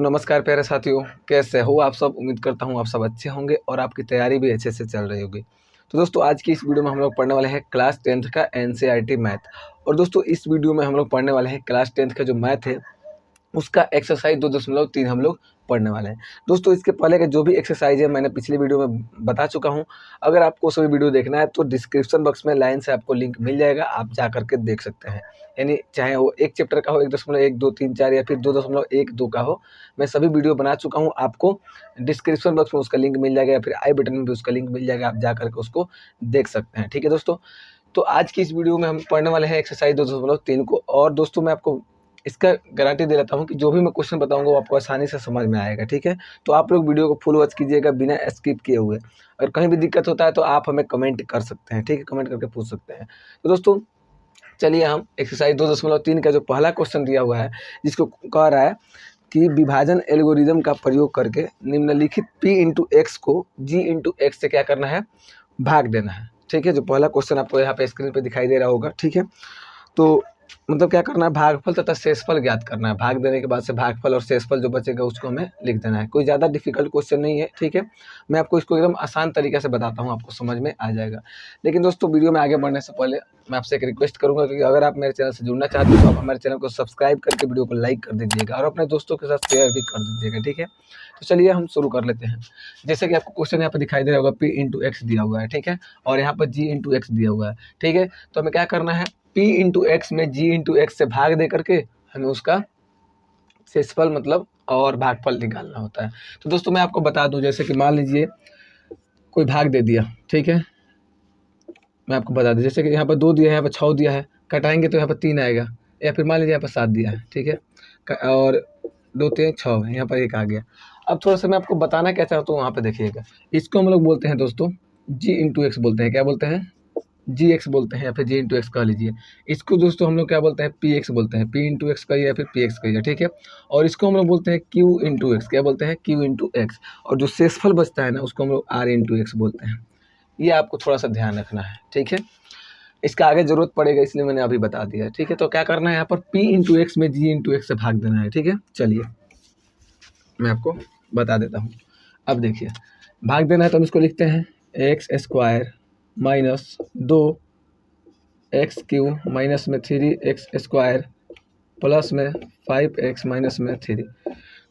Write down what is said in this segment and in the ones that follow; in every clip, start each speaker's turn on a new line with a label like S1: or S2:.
S1: नमस्कार प्यारे साथियों, कैसे हो आप सब। उम्मीद करता हूँ आप सब अच्छे होंगे और आपकी तैयारी भी अच्छे से चल रही होगी। तो दोस्तों आज की इस वीडियो में हम लोग पढ़ने वाले हैं क्लास 10th का एनसीईआरटी मैथ। और दोस्तों इस वीडियो में हम लोग पढ़ने वाले हैं क्लास 10th का जो मैथ है उसका एक्सरसाइज 2.3 हम लोग पढ़ने वाले हैं। दोस्तों इसके पहले का जो भी एक्सरसाइज है मैंने पिछली वीडियो में बता चुका हूं। अगर आपको सभी वीडियो देखना है तो डिस्क्रिप्शन बॉक्स में लाइन से आपको लिंक मिल जाएगा, आप जा करके देख सकते हैं। यानी चाहे वो एक चैप्टर का हो, 1.1, 2, 3, 4 या फिर 2.12 का हो, मैं सभी वीडियो बना चुका हूँ। आपको डिस्क्रिप्शन बॉक्स में उसका लिंक मिल जाएगा या फिर आई बटन में भी उसका लिंक मिल जाएगा, आप जा करके उसको देख सकते हैं। ठीक है दोस्तों, तो आज की इस वीडियो में हम पढ़ने वाले हैं एक्सरसाइज 2.3 को। और दोस्तों मैं आपको इसका गारंटी दे देता हूँ कि जो भी मैं क्वेश्चन बताऊंगा वो आपको आसानी से समझ में आएगा। ठीक है, तो आप लोग वीडियो को फुल वॉच कीजिएगा बिना स्किप किए हुए। अगर कहीं भी दिक्कत होता है तो आप हमें कमेंट कर सकते हैं। ठीक है, कमेंट करके पूछ सकते हैं। तो दोस्तों चलिए हम एक्सरसाइज 2.3 का जो पहला क्वेश्चन दिया हुआ है, जिसको कह रहा है कि विभाजन एल्गोरिदम का प्रयोग करके निम्नलिखित p इंटू एक्स को g इंटू एक्स से क्या करना है, भाग देना है। ठीक है, जो पहला क्वेश्चन आपको यहाँ पे स्क्रीन पे दिखाई दे रहा होगा। ठीक है, तो मतलब क्या करना है, भागफल तथा शेषफल ज्ञात करना है। भाग देने के बाद से भागफल और शेषफल जो बचेगा उसको हमें लिख देना है। कोई ज़्यादा डिफिकल्ट क्वेश्चन नहीं है। ठीक है, मैं आपको इसको एकदम आसान तरीके से बताता हूँ, आपको समझ में आ जाएगा। लेकिन दोस्तों वीडियो में आगे बढ़ने से पहले मैं आपसे एक रिक्वेस्ट करूँगा कि अगर आप मेरे चैनल से जुड़ना चाहते हो तो आप हमारे चैनल को सब्सक्राइब करके वीडियो को लाइक कर दीजिएगा और अपने दोस्तों के साथ शेयर भी कर दीजिएगा। ठीक है, तो चलिए हम शुरू कर लेते हैं। जैसे कि आपको क्वेश्चन यहाँ पर दिखाई दे रहा होगा, p इंटू एक्स दिया हुआ है। ठीक है, और यहाँ पर g इंटू एक्स दिया हुआ है। ठीक है, तो हमें क्या करना है, p इंटू एक्स में g इंटू एक्स से भाग दे करके हमें उसका शेषफल मतलब और भागफल निकालना होता है। तो दोस्तों मैं आपको बता दूं, जैसे कि मान लीजिए कोई भाग दे दिया। ठीक है, मैं आपको बता दूं, जैसे कि यहाँ पर 2 दिया है, यहाँ पर 6 दिया है, कटाएंगे तो यहाँ पर 3 आएगा, या फिर मान लीजिए यहाँ पर 7 दिया है। ठीक है, और 2, 3, 6 है, यहाँ पर 1 आ गया। अब थोड़ा सा मैं आपको बताना क्या चाहता हूँ, वहाँ पर देखिएगा। इसको हम लोग बोलते हैं दोस्तों g इंटू एक्स बोलते हैं। क्या बोलते हैं, जी एक्स बोलते हैं या फिर जी इंटू एक्स कह लीजिए। इसको दोस्तों हम लोग क्या बोलते हैं, पी एक्स बोलते हैं। पी इंटू एक्स कहिए या फिर पी एक्स कहिए। ठीक है, और इसको हम लोग बोलते हैं क्यू इंटू एक्स। क्या बोलते हैं, क्यू इंटू एक्स। और जो शेषफल बचता है ना उसको हम लोग आर इंटू एक्स बोलते हैं। ये आपको थोड़ा सा ध्यान रखना है। ठीक है, इसका आगे जरूरत पड़ेगा इसलिए मैंने अभी बता दिया है। ठीक है, तो क्या करना है, यहाँ पर पी इंटू एक्स में जी इंटू एक्स से भाग देना है। ठीक है, चलिए मैं आपको बता देता हूँ। अब देखिए भाग देना है तो हम इसको लिखते हैं x square minus 2 x Q minus में 3 एक्स स्क्वायर प्लस में 5 एक्स माइनस में 3।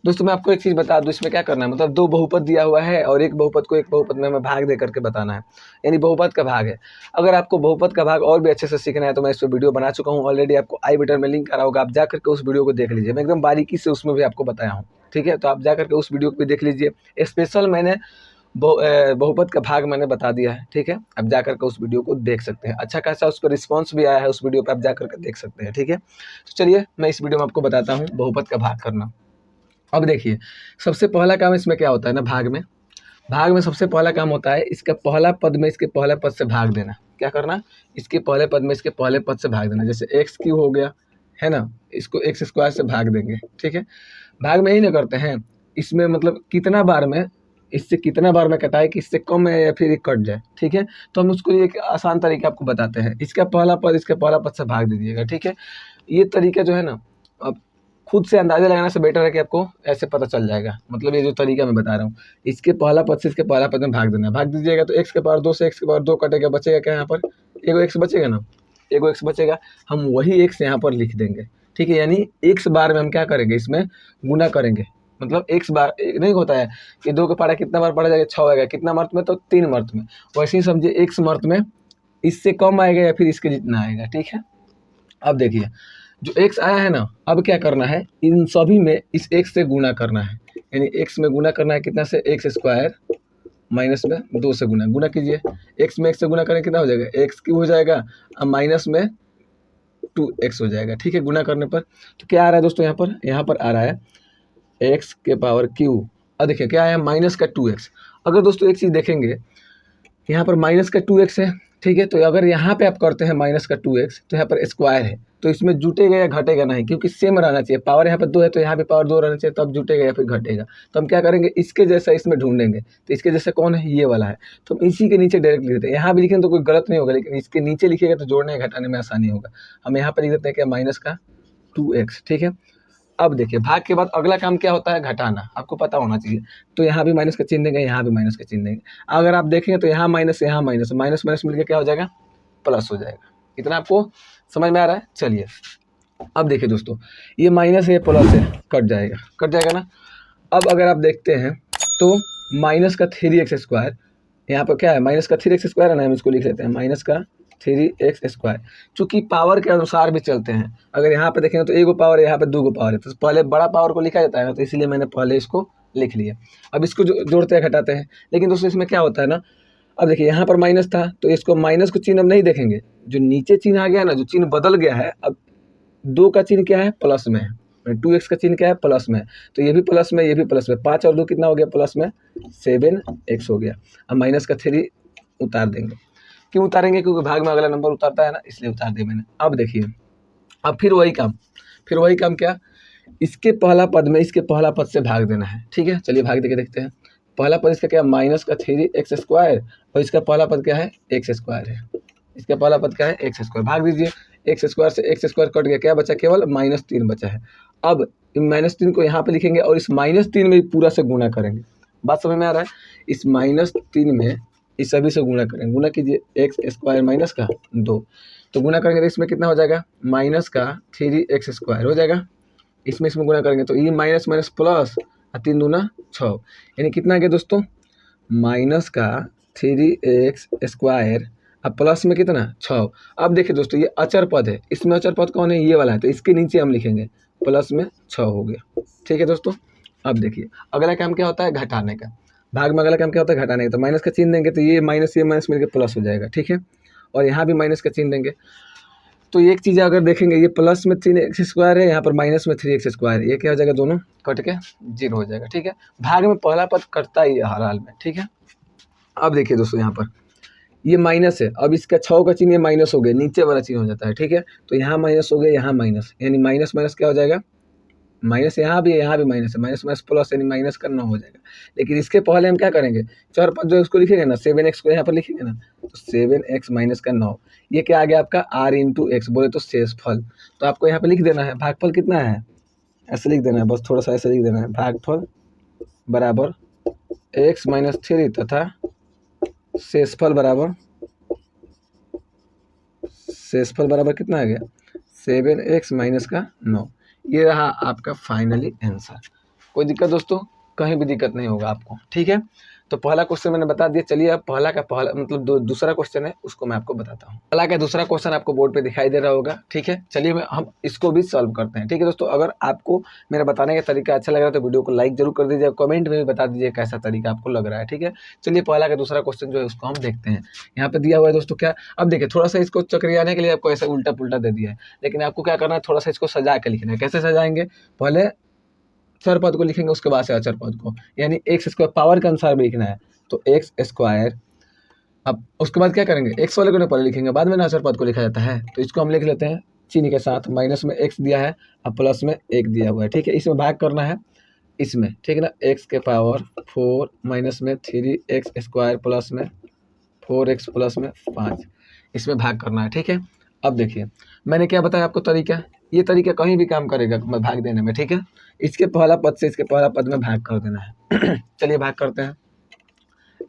S1: दोस्तों मैं आपको एक चीज़ बता दूं, इसमें क्या करना है, मतलब 2 बहुपद दिया हुआ है और एक बहुपद को एक बहुपद में हमें भाग दे करके बताना है, यानी बहुपद का भाग है। अगर आपको बहुपद का भाग और भी अच्छे से सीखना है तो मैं इस पर वीडियो बना चुका हूँ ऑलरेडी, आपको आई बटन में लिंक आ रहा होगा, आप जा करके उस वीडियो को देख लीजिए। मैं एकदम बारीकी से उसमें भी आपको बताया हूँ। ठीक है, तो आप जा करके उस वीडियो को भी देख लीजिए। स्पेशल मैंने बहुपद का भाग मैंने बता दिया है। ठीक है, आप जा करके उस वीडियो को देख सकते हैं। अच्छा खासा उस पर रिस्पॉन्स भी आया है उस वीडियो पर, आप जा करके देख सकते हैं। ठीक है, तो चलिए मैं इस वीडियो में आपको बताता हूँ बहुपद का भाग करना। अब देखिए सबसे पहला काम इसमें क्या होता है ना, भाग में सबसे पहला काम होता है इसका पहला पद में इसके पहले पद से भाग देना। क्या करना, इसके पहले पद में इसके पहले पद से भाग देना। जैसे एक्स क्यू हो गया है ना, इसको एक्स स्क्वायर से भाग देंगे। ठीक है, भाग में ही ना करते हैं, इसमें मतलब कितना बार में, इससे कितना बार में कटाए कि इससे कम है या फिर ये कट जाए। ठीक है, तो हम उसको एक आसान तरीका आपको बताते हैं, इसका पहला पद इसके पहला पद से भाग दीजिएगा। ठीक है, ये तरीका जो है ना, अब खुद से अंदाजा लगाने से बेटर है कि आपको ऐसे पता चल जाएगा। मतलब ये जो तरीका मैं बता रहा हूँ, इसके पहला पद से इसके पहला पद में भाग देना है। भाग दीजिएगा तो एक्स के पावर 2 से एक्स के पावर 2 कटेगा, बचेगा क्या, यहाँ पर एगो एक्स बचेगा ना, एगो एक्स बचेगा। हम वही एक्स यहाँ पर लिख देंगे। ठीक है, यानी एक्स बार में हम क्या करेंगे, इसमें गुना करेंगे। मतलब एक्स बार नहीं होता है कि 2 के पारा कितना बार पड़ा जाएगा, 6 आएगा। कितना मर्त में, तो 3 मर्त में। वैसे ही समझिए एक्स मर्त में इससे कम आएगा या फिर इसके जितना आएगा। ठीक है, अब देखिए जो x आया है ना, अब क्या करना है, इन सभी में इस x से गुना करना है। यानी x में गुना करना है कितना से, एक्स स्क्वायर माइनस में 2 से गुना कीजिए। x में x से गुना करें कितना हो जाएगा, एक्स क्यू हो जाएगा, अब माइनस में 2x हो जाएगा। ठीक है, गुना करने पर तो क्या आ रहा है दोस्तों, यहाँ पर आ रहा है x के पावर क्यू। अब देखिए क्या आया, माइनस का 2x। अगर दोस्तों एक चीज़ देखेंगे, यहाँ पर माइनस का 2x है। ठीक है, तो अगर यहाँ पे आप करते हैं माइनस का 2x तो यहाँ पर स्क्वायर है, तो इसमें जुटेगा या घटेगा नहीं, क्योंकि सेम रहना चाहिए। पावर यहाँ पर 2 है तो यहाँ पे पावर 2 रहना चाहिए, तब जुटेगा या फिर घटेगा। तो हम क्या करेंगे, इसके जैसा इसमें ढूंढेंगे। तो इसके जैसा कौन है, ये वाला है, तो हम इसी के नीचे डायरेक्ट लिख देते हैं। यहाँ भी लिखें तो कोई गलत नहीं होगा, लेकिन इसके नीचे लिखिएगा तो जोड़ने घटाने में आसानी होगा। हम यहाँ पर लिख देते हैं क्या, माइनस का 2x। ठीक है, अब देखिए भाग के बाद अगला काम क्या होता है, घटाना, आपको पता होना चाहिए। तो यहाँ भी माइनस का चिन्ह देंगे, यहाँ भी माइनस का चिन्ह देंगे। अगर आप देखेंगे तो यहाँ माइनस माइनस माइनस मिलकर क्या हो जाएगा, प्लस हो जाएगा। इतना आपको समझ में आ रहा है। चलिए अब देखिए दोस्तों, ये माइनस है प्लस है, कट जाएगा ना। अब अगर आप देखते हैं तो माइनस का 3x², यहाँ पर क्या है, माइनस का 3x² है ना, हम इसको लिख लेते हैं माइनस का 3x²। चूँकि पावर के अनुसार भी चलते हैं, अगर यहाँ पे देखेंगे तो एगो पावर है, यहाँ पे 2 पावर है, तो पहले बड़ा पावर को लिखा जाता है ना, तो इसलिए मैंने पहले इसको लिख लिया। अब इसको जोड़ते हैं घटाते हैं, लेकिन दोस्तों इसमें क्या होता है ना, अब देखिए यहाँ पर माइनस था तो इसको माइनस को चिन्ह अब नहीं देखेंगे, जो नीचे चिन्ह आ गया ना, जो चिन्ह बदल गया है, अब 2 का चिन्ह क्या है, प्लस में है, 2x का चिन्ह क्या है, प्लस में। तो ये भी प्लस में, ये भी प्लस में, 5 और 2 कितना हो गया, प्लस में 7x हो गया। अब माइनस का 3 उतार देंगे। क्यों उतारेंगे, क्योंकि भाग में अगला नंबर उतारता है ना, इसलिए उतार दिया मैंने। अब देखिए, अब फिर वही काम क्या, इसके पहला पद में इसके पहला पद से भाग देना है। ठीक है, चलिए भाग देके देखते हैं। पहला पद इसका क्या, माइनस का 3x² और इसका पहला पद क्या है, x² है। इसका पहला पद क्या है, x²। भाग दीजिए, x² से x² कट गया, क्या बचा, केवल -3 बचा है। अब -3 को यहाँ पे लिखेंगे और इस -3 में पूरा से गुणा करेंगे। बात समझ में आ रहा है। इस -3 में इस सभी से गुणा करेंगे। गुणा कीजिए, x² माइनस का 2, तो गुणा करेंगे तो इसमें कितना हो जाएगा, माइनस का 3x² हो जाएगा। इसमें गुणा करेंगे तो ये माइनस माइनस प्लस, 3 दूना 6, यानी कितना आ गया दोस्तों, माइनस का 3x², अब प्लस में कितना, 6। अब देखिए दोस्तों, ये अचर पद है, इसमें अचर पद कौन है, ये वाला है, तो इसके नीचे हम लिखेंगे प्लस में 6 हो गया। ठीक है दोस्तों, अब देखिए अगला काम क्या होता है, घटाने का। भाग में अगला काम क्या होता है, घटाने का। तो माइनस का चिन्ह देंगे तो ये माइनस मिलकर प्लस हो जाएगा। ठीक है, और यहाँ भी माइनस का चिन्ह देंगे। तो एक चीज़ अगर देखेंगे, ये प्लस में 3x² है, यहाँ पर माइनस में 3x² है, ये क्या हो जाएगा, दोनों कट के 0 हो जाएगा। ठीक है, भाग में पहला पद कटता ही है हर हाल में। ठीक है, अब देखिए दोस्तों, यहाँ पर ये माइनस है, अब इसका 6 का चिन्ह माइनस हो गया, नीचे वाला चिन्ह हो जाता है। ठीक है, तो यहाँ माइनस हो गया, यहाँ माइनस, यानी माइनस माइनस क्या हो जाएगा, माइनस यहाँ भी माइनस है, माइनस माइनस प्लस, यानी माइनस का 9 हो जाएगा। लेकिन इसके पहले हम क्या करेंगे, चर पद जो उसको लिखेंगे ना, 7x को यहाँ पर लिखेंगे ना, तो 7x माइनस का 9, ये क्या आ गया आपका r×x, बोले तो शेषफल। तो आपको यहाँ पे लिख देना है, भागफल कितना है, ऐसे लिख देना है, बस थोड़ा सा ऐसे लिख देना है, भागफल बराबर x माइनस 3 तथा शेषफल बराबर कितना आ गया, 7x माइनस का 9। ये रहा आपका फाइनली आंसर। कोई दिक्कत दोस्तों, कहीं भी दिक्कत नहीं होगा आपको। ठीक है, तो पहला क्वेश्चन मैंने बता दिया। चलिए अब पहला मतलब दूसरा क्वेश्चन है, उसको मैं आपको बताता हूँ। पहला का दूसरा क्वेश्चन आपको बोर्ड पे दिखाई दे रहा होगा। ठीक है, चलिए हम इसको भी सॉल्व करते हैं। ठीक है दोस्तों, अगर आपको मेरा बताने का तरीका अच्छा लग रहा है तो वीडियो को लाइक जरूर कर दीजिए, कमेंट में भी बता दीजिए कैसा तरीका आपको लग रहा है। ठीक है, चलिए पहला का दूसरा क्वेश्चन जो है उसको हम देखते हैं। यहाँ पे दिया हुआ है दोस्तों क्या, अब देखिए थोड़ा सा इसको चक्रियाने के लिए आपको ऐसा उल्टा पुल्टा दे दिया है, लेकिन आपको क्या करना है, थोड़ा सा इसको सजा के लिखना है। कैसे सजाएंगे, पहले चर पद को लिखेंगे, उसके बाद से अचर पद को, यानी x² पावर के अनुसार भी लिखना है, तो x²। अब उसके बाद क्या करेंगे, x वाले को ना पहले लिखेंगे, बाद में ना अचर पद को लिखा जाता है, तो इसको हम लिख लेते हैं चिन्ह के साथ, माइनस में x दिया है और प्लस में 1 दिया हुआ है। ठीक है, इसमें भाग करना है इसमें, ठीक है ना, x के पावर 4 माइनस में 3x² प्लस में 4x प्लस में 5, इसमें भाग करना है। ठीक है, अब देखिए मैंने क्या बताया आपको तरीका, ये तरीका कहीं भी काम करेगा भाग देने में। ठीक है, इसके पहला पद से इसके पहला पद में भाग कर देना है। चलिए भाग करते हैं।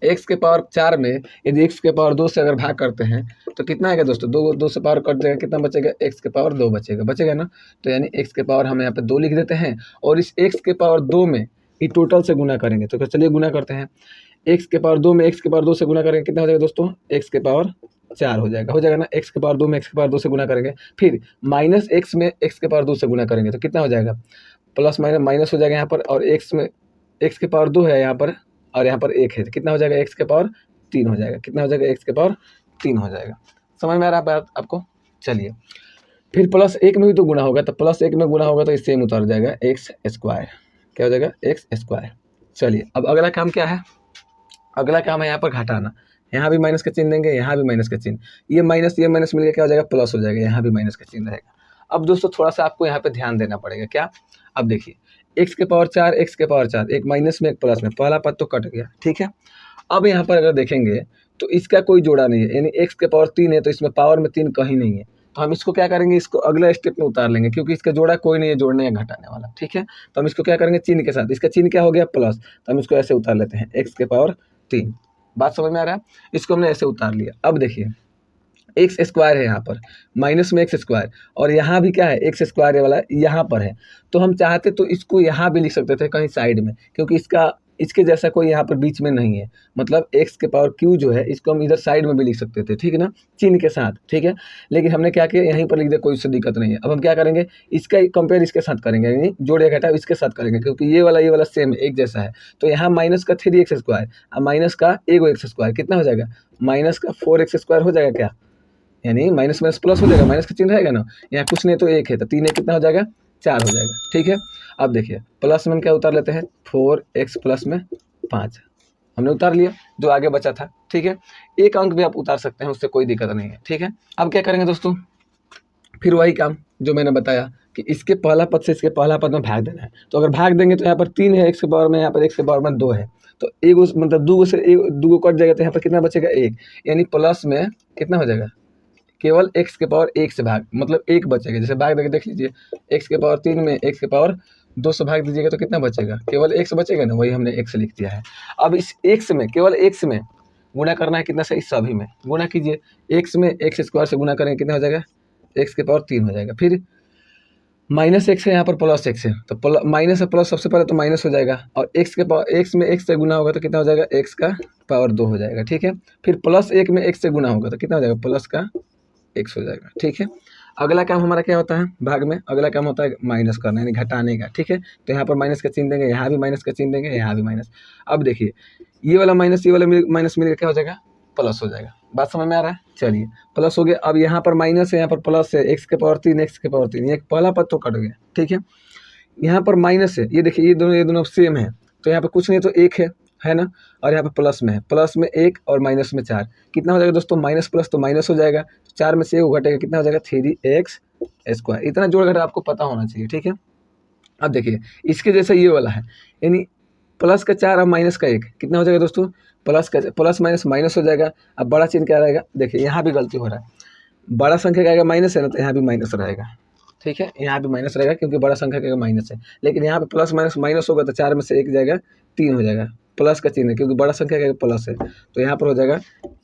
S1: x के पावर 4 में यदि x के पावर 2 से अगर भाग करते हैं तो कितना आएगा दोस्तों, 2 से पावर कट जाएगा, कितना बचेगा, x के पावर 2 बचेगा ना। तो यानी x के पावर हम यहाँ पे 2 लिख देते हैं, और इस x के पावर 2 में ये टोटल से गुना करेंगे। तो चलिए गुना करते हैं, x के पावर 2 में x के पावर 2 से गुना करेंगे, कितना हो जाएगा दोस्तों, x के पावर 4 हो जाएगा ना। x के पावर 2 में x के पावर 2 से गुना करेंगे, फिर माइनस x में x के पावर 2 से गुना करेंगे, तो कितना हो जाएगा, प्लस माइनस माइनस हो जाएगा यहाँ पर, और x में x के पावर 2 है यहाँ पर, और यहाँ पर 1 है, तो कितना हो जाएगा, x के पावर 3 हो जाएगा। कितना हो जाएगा, x के पावर 3 हो जाएगा। समझ में आ रहा है बात आपको। चलिए फिर +1 में भी तो गुना होगा, तो +1 में गुना होगा तो इससे उतर जाएगा x², क्या हो जाएगा, x²। चलिए अब अगला काम क्या है, अगला काम है यहाँ पर घटाना। यहाँ भी माइनस का चिन्ह देंगे, यहाँ भी माइनस का चिन्ह, ये माइनस मिलकर क्या हो जाएगा, प्लस हो जाएगा, यहाँ भी माइनस का चिन्ह रहेगा। अब दोस्तों थोड़ा सा आपको यहाँ पे ध्यान देना पड़ेगा। क्या, अब देखिए x के पावर 4, एक माइनस में एक प्लस में, पहला पद तो कट गया। ठीक है, अब यहाँ पर अगर देखेंगे तो इसका कोई जोड़ा नहीं है, यानी x के पावर 3 है, तो इसमें पावर में 3 कहीं नहीं है, तो हम इसको क्या करेंगे, इसको अगला स्टेप में उतार लेंगे, क्योंकि इसका जोड़ा कोई नहीं है जोड़ने या घटाने वाला, ठीक है। तो हम इसको क्या करेंगे, चिन्ह के साथ, इसका चिन्ह क्या हो गया प्लस, तो हम इसको ऐसे उतार लेते हैं x के पावर 3। बात समझ में आ रहा है, इसको हमने ऐसे उतार लिया। अब देखिए एक्स स्क्वायर है यहाँ पर, माइनस में एक्स स्क्वायर, और यहाँ भी क्या है एक्स स्क्वायर वाला यहाँ पर है। तो हम चाहते तो इसको यहाँ भी लिख सकते थे कहीं साइड में, क्योंकि इसके जैसा कोई यहाँ पर बीच में नहीं है, मतलब एक्स के पावर क्यू जो है इसको हम इधर साइड में भी लिख सकते थे, ठीक है ना, चिन्ह के साथ, ठीक है। लेकिन हमने क्या किया, यहीं पर लिख दिया, कोई उससे दिक्कत नहीं है। अब हम क्या करेंगे, इसका कंपेयर इसके साथ करेंगे, यानी जोड़ या घटाव इसके साथ करेंगे, क्योंकि ये वाला सेम है, एक जैसा है। तो यहाँ माइनस का 3x स्क्वायर और माइनस का एगो एक्स स्क्वायर कितना हो जाएगा, माइनस का 4x स्क्वायर हो जाएगा क्या, यानी माइनस माइनस प्लस हो जाएगा, माइनस का चिन्ह रहेगा ना, यहाँ कुछ नहीं तो एक है, तो 3 एक कितना हो जाएगा, 4 हो जाएगा, ठीक है। अब देखिए प्लस में हम क्या उतार लेते हैं, 4x प्लस में 5 हमने उतार लिया, जो आगे बचा था, ठीक है। एक अंक भी आप उतार सकते हैं, उससे कोई दिक्कत नहीं है, ठीक है। अब क्या करेंगे दोस्तों, फिर वही काम जो मैंने बताया कि इसके पहला पद से इसके पहला पद में भाग देना है। तो अगर भाग देंगे तो यहाँ पर 3 है, x के पावर में, यहाँ पर x के पावर में 2 है, तो एगो मतलब दूगो से दूगो कट जाएगा, तो यहाँ पर कितना बचेगा 1, यानी प्लस में कितना हो जाएगा, केवल x के पावर 1 से भाग, मतलब 1 बचेगा। जैसे भाग देके देख लीजिए, x के पावर 3 में x के पावर 2 से भाग दीजिएगा तो कितना बचेगा, केवल x बचेगा ना, वही हमने x लिख दिया है। अब इस x में, केवल x में गुणा करना है, कितना से, इस सभी में गुणा कीजिए, x में x स्क्वायर से गुणा करेंगे कितना हो जाएगा, x के पावर 3 हो जाएगा। फिर माइनस एक्स है, यहाँ पर प्लस एक्स है, तो माइनस और प्लस सबसे पहले तो माइनस हो जाएगा, और एक्स के पावर, एक्स में एक्स से गुना होगा तो कितना हो जाएगा, एक्स का पावर 2 हो जाएगा, ठीक है। फिर प्लस 1 में एक्स से गुना होगा तो कितना हो जाएगा, प्लस का एक्स हो जाएगा, ठीक है। अगला काम हमारा क्या होता है भाग में, अगला काम होता है माइनस करना, यानी घटाने का, ठीक है। तो यहाँ पर माइनस का चिन्ह देंगे, यहाँ भी माइनस का चिन्ह देंगे, यहाँ भी माइनस। अब देखिए ये वाला माइनस, ये वाला माइनस मिलकर क्या हो जाएगा, प्लस हो जाएगा। बात समझ में आ रहा है, चलिए प्लस हो गया। अब यहाँ पर माइनस है, यहाँ पर प्लस है, एक्स के पावर 3 एक्स के पावर 3, ये पहला पद तो कट गया, ठीक है। यहाँ पर माइनस है, ये देखिए ये दोनों सेम है, तो यहाँ पर कुछ नहीं तो एक है ना, और यहाँ पे प्लस में है, प्लस में 1 और माइनस में 4, कितना हो जाएगा दोस्तों, माइनस प्लस तो माइनस हो जाएगा, 4 में से 1 घटेगा, कितना हो जाएगा 3x स्क्वायर। इतना जोड़ घटा आपको पता होना चाहिए, ठीक है। अब देखिए इसके जैसा ये वाला है, यानी प्लस का 4 और माइनस का 1 कितना हो जाएगा दोस्तों, प्लस माइनस माइनस हो जाएगा। अब बड़ा चिन्ह क्या रहेगा, देखिए यहाँ भी गलती हो रहा है, बड़ा संख्या का आएगा माइनस है ना, तो यहाँ भी माइनस रहेगा, ठीक है, यहाँ भी माइनस रहेगा क्योंकि बड़ा संख्या का माइनस है। लेकिन यहाँ पे प्लस माइनस माइनस होगा तो 4 में से 1 जाएगा, 3 हो जाएगा, प्लस का चिन्ह है क्योंकि बड़ा संख्या का प्लस है, तो यहाँ पर हो जाएगा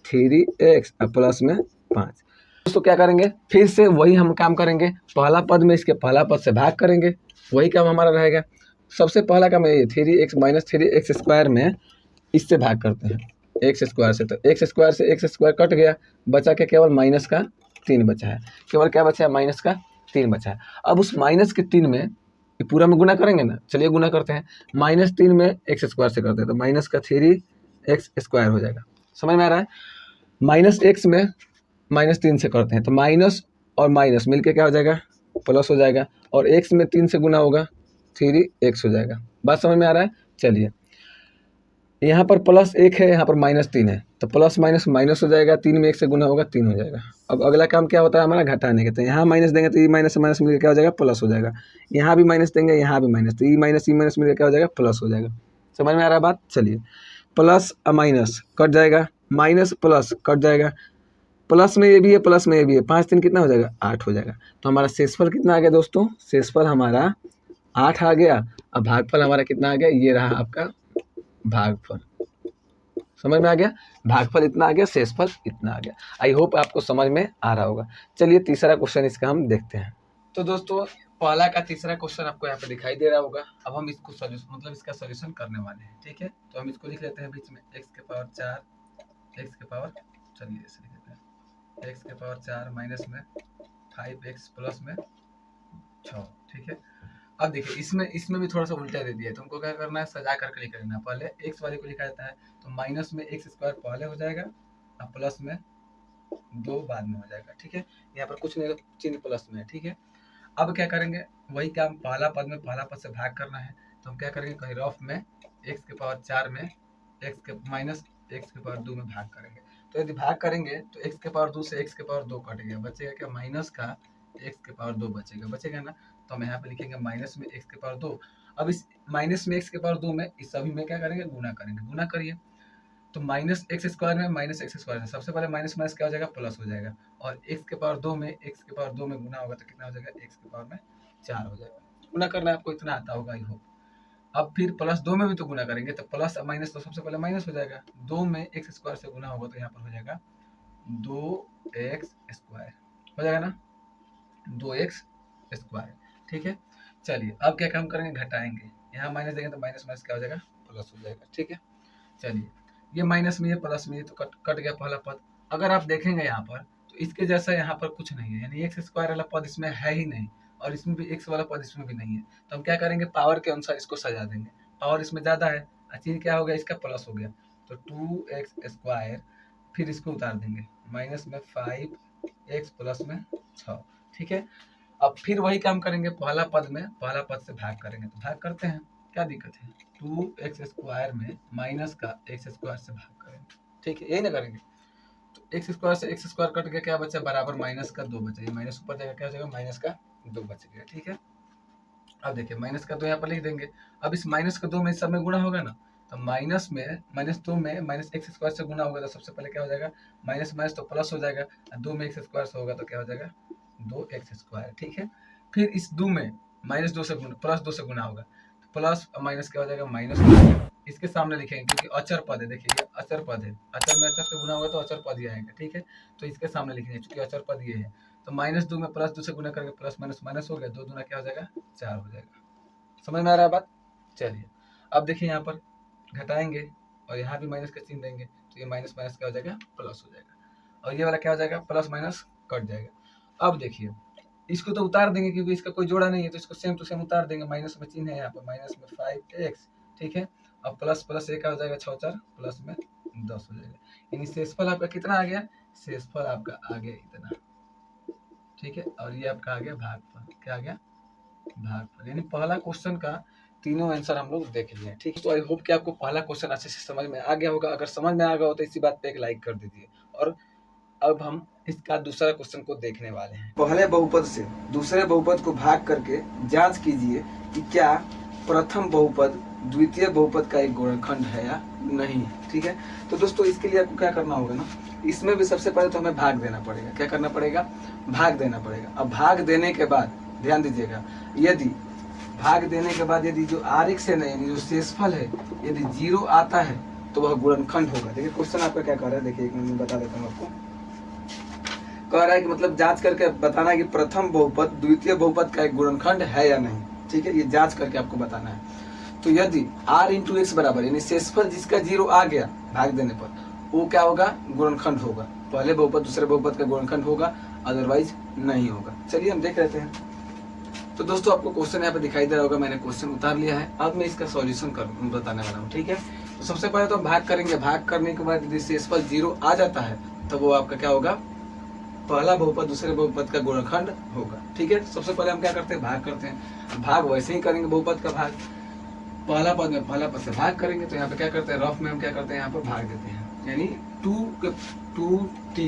S1: 3x और प्लस में 5। दोस्तों क्या करेंगे, फिर से वही हम काम करेंगे, पहला पद में इसके पहला पद से भाग करेंगे, वही काम हमारा रहेगा। सबसे पहला काम ये 3x माइनस 3x स्क्वायर में इससे भाग करते हैं एक्स स्क्वायर से, तो एक्स स्क्वायर से एक्स स्क्वायर कट गया, बचा के केवल माइनस का 3 बचा है, केवल क्या बचा है, माइनस का 3 बचा है। अब उस माइनस के 3 में ये पूरा में गुना करेंगे ना, चलिए गुना करते हैं, माइनस 3 में एक्स स्क्वायर से करते हैं तो माइनस का 3x स्क्वायर हो जाएगा, समझ में आ रहा है। माइनस एक्स में माइनस 3 से करते हैं तो माइनस और माइनस मिलके क्या हो जाएगा, प्लस हो जाएगा, और एक्स में 3 से गुना होगा 3x हो जाएगा। बात समझ में आ रहा है, चलिए यहाँ पर प्लस 1 है, यहाँ पर माइनस 3 है, तो प्लस माइनस माइनस हो जाएगा, 3 में 1 से गुना होगा 3 हो जाएगा। अब अगला काम क्या होता है हमारा, घटाने के, तो यहाँ माइनस देंगे तो ये माइनस से माइनस मिलकर क्या हो जाएगा, प्लस हो जाएगा, यहाँ भी माइनस देंगे, यहाँ भी माइनस, तो ये माइनस मिलकर क्या हो जाएगा, प्लस हो जाएगा। समझ में आ रहा है बात, चलिए प्लस और माइनस कट जाएगा, माइनस प्लस कट जाएगा, प्लस में ये भी है प्लस में ये भी है, 5 3 कितना हो जाएगा, 8 हो जाएगा। तो हमारा शेषफल कितना आ गया दोस्तों, शेषफल हमारा 8 आ गया, अब भागफल हमारा कितना आ गया, ये रहा आपका भागफल। समझ में आ गया, भागफल इतना आ गया, शेषफल इतना आ गया। आई होप आपको समझ में आ रहा होगा। चलिए तीसरा क्वेश्चन इसका हम देखते हैं। तो दोस्तों पहला का तीसरा क्वेश्चन आपको यहाँ पे दिखाई दे रहा होगा। अब हम इसको सॉल्यूशन मतलब इसका सॉल्यूशन करने वाले हैं, ठीक है। तो हम इसको लिख लेते हैं बीच में x के पावर 4 x के पावर, चलिए ऐसे लिख लेते हैं x के पावर 4 माइनस में 5x प्लस में 6, ठीक है। अब देखिए इसमें भी थोड़ा सा उल्टा दे दिया है, तो हमको क्या करना है, सजा करके लिख लेना। पहले x वाले को लिखा जाता है तो माइनस में एक्स स्क्वायर पहले हो जाएगा और प्लस में 2 बाद में हो जाएगा, ठीक है। यहाँ पर कुछ नहीं, चिन्ह प्लस में है, ठीक है। अब क्या करेंगे, वही काम पहला पद में पहला पद से भाग करना है, तो हम क्या करेंगे, कहीं रफ में x के पावर 4 में x के माइनस x के पावर 2 में भाग करेंगे। तो यदि भाग करेंगे तो x के पावर 2 से x के पावर 2 कट गया, बचेगा क्या, माइनस का x के पावर 2 बचेगा ना। तो हम यहाँ पे लिखेंगे माइनस में x के पावर 2। अब इस माइनस में x के पावर 2 में इस सभी में क्या करेंगे, गुना करेंगे, गुना करिए। तो माइनस एक्स स्क्वायर में माइनस एक्स स्क्वायर है, सबसे पहले माइनस माइनस क्या हो जाएगा, प्लस हो जाएगा। और एक्स के पावर 2 में एक्स के पावर 2 में गुना होगा तो कितना हो जाएगा, एक्स के पावर में 4 हो जाएगा। गुना करना आपको इतना आता होगा आई होप। अब फिर प्लस 2 में भी तो गुना करेंगे, तो प्लस और माइनस तो सबसे पहले माइनस हो जाएगा। 2 में एक्स स्क्वायर से गुना होगा तो यहाँ पर हो जाएगा 2x स्क्वायर, हो जाएगा ना, 2x स्क्वायर। ठीक है, चलिए अब क्या काम करेंगे, घटाएंगे। यहाँ माइनस देंगे तो माइनस माइनस क्या हो जाएगा, प्लस हो जाएगा। ठीक है, चलिए ये माइनस में ये प्लस में ये तो कट कट गया पहला पद। अगर आप देखेंगे यहाँ पर तो इसके जैसा यहाँ पर कुछ नहीं है, यानी एक्स स्क्वायर वाला पद इसमें है ही नहीं, और इसमें भी एक्स वाला पद इसमें भी नहीं है। तो हम क्या करेंगे, पावर के अनुसार इसको सजा देंगे। पावर इसमें ज़्यादा है, चीज क्या हो गया, इसका प्लस हो गया, तो 2x स्क्वायर, फिर इसको उतार देंगे, माइनस में 5x प्लस में 6। ठीक है, अब फिर वही काम करेंगे, पहला पद से भाग करेंगे, तो भाग करते हैं, क्या दिक्कत है, 2x स्क्वायर में माइनस का एक्स स्क्वायर से भाग करेंगे। ठीक है, यही ना करेंगे, तो एक्स स्क्वायर से एक्स स्क्वायर कट गया, क्या बचा, बराबर माइनस का 2 बचा, माइनस ऊपर जाएगा, क्या हो जाएगा, माइनस का 2 बच गया। ठीक है, अब देखिए माइनस का 2 यहाँ पर लिख देंगे। अब इस माइनस का 2 में सब में गुणा होगा ना, तो माइनस में माइनस 2 में माइनस एक्स स्क्वायर से गुना होगा तो सबसे पहले क्या हो जाएगा, माइनस माइनस तो प्लस हो जाएगा, 2 में एक्स स्क्वायर से होगा तो क्या हो जाएगा, 2x स्क्वायर। ठीक है, फिर इस 2 में माइनस 2 से गुना प्लस 2 से गुना होगा, तो प्लस माइनस क्या हो जाएगा, माइनस हो जाएगा। इसके सामने लिखेंगे क्योंकि अचर पद है, देखिए ये अचर पद है, अचर में अचर से गुना होगा तो अचर पद ही आएगा। ठीक है, तो इसके सामने लिखेंगे क्योंकि अचर पद ये है, तो माइनस 2 में प्लस 2 से गुना करके प्लस माइनस माइनस हो गया, 2 दूना क्या हो जाएगा, 4 हो जाएगा। समझ में आ रहा है बात। चलिए अब देखिए यहाँ पर घटाएंगे और यहाँ भी माइनस का चिन्ह देंगे, तो ये माइनस माइनस क्या हो जाएगा, प्लस हो जाएगा, और ये वाला क्या हो जाएगा, प्लस माइनस कट जाएगा। अब देखिए इसको तो उतार देंगे क्योंकि इसका कोई जोड़ा नहीं है, तो इसको सेम टू सेम उतार देंगे, माइनस में चिन्ह है यहाँ पर, माइनस में 5x। ठीक है, अब प्लस प्लस एक हो जाएगा 6 4 प्लस में 10 हो जाएगा, यानी शेषफल आपका कितना आ गया, शेषफल आपका आ गया इतना। ठीक है, और ये आपका आ गया भागफल, क्या आ गया, भागफल। यानी पहला क्वेश्चन का तीनों आंसर हम लोग देख लिए। ठीक है, तो आई होप कि आपको पहला क्वेश्चन अच्छे से समझ में आ गया होगा। अगर समझ में आ गया हो तो इसी बात पे एक लाइक कर दीजिए। और अब हम इसका दूसरा क्वेश्चन को देखने वाले हैं। पहले बहुपद से दूसरे बहुपद को भाग करके जांच कीजिए कि क्या प्रथम बहुपद द्वितीय बहुपद का एक गुणनखंड है या नहीं। ठीक है, तो दोस्तों इसके लिए आपको क्या करना होगा ना, इसमें भी सबसे पहले तो हमें भाग देना पड़ेगा। क्या करना पड़ेगा, भाग देना पड़ेगा। अब भाग देने के बाद ध्यान दीजिएगा, यदि भाग देने के बाद यदि जो आरिक से नहीं, जो शेषफल है, यदि 0 आता है तो वह गुणनखंड होगा। देखिए क्वेश्चन आपका क्या कह रहा है, देखिए एक मिनट में बता देता हूँ आपको। कह रहा है कि मतलब जांच करके बताना है कि प्रथम बहुपद द्वितीय बहुपद का एक गुणनखंड है या नहीं। ठीक है, ये जांच करके आपको बताना है। तो यदि r इंटू एक्स बराबर, यानी शेषफल जिसका 0 आ गया भाग देने पर, वो क्या होगा, गुणनखंड होगा। पहले बहुपद दूसरे बहुपद का गुणनखंड होगा, अदरवाइज नहीं होगा। चलिए हम देख लेते हैं। तो दोस्तों आपको क्वेश्चन यहाँ पे दिखाई दे रहा होगा, मैंने क्वेश्चन उतार लिया है। अब मैं इसका सॉल्यूशन बताने वाला हूँ। ठीक है, तो सबसे पहले तो भाग करेंगे। भाग करने के बाद यदि शेषफल 0 आ जाता है तो वो आपका क्या होगा, पहला बहुपद दूसरे बहुपद का गुणनखंड होगा। ठीक है, सबसे पहले हम क्या करते हैं, भाग करते हैं। भाग वैसे ही करेंगे, बहुपद का भाग पहला पद में पहला पद से भाग करेंगे। तो यहाँ पे क्या करते हैं, रफ में हम क्या करते हैं, यहाँ पर भाग देते हैं, यानी 2t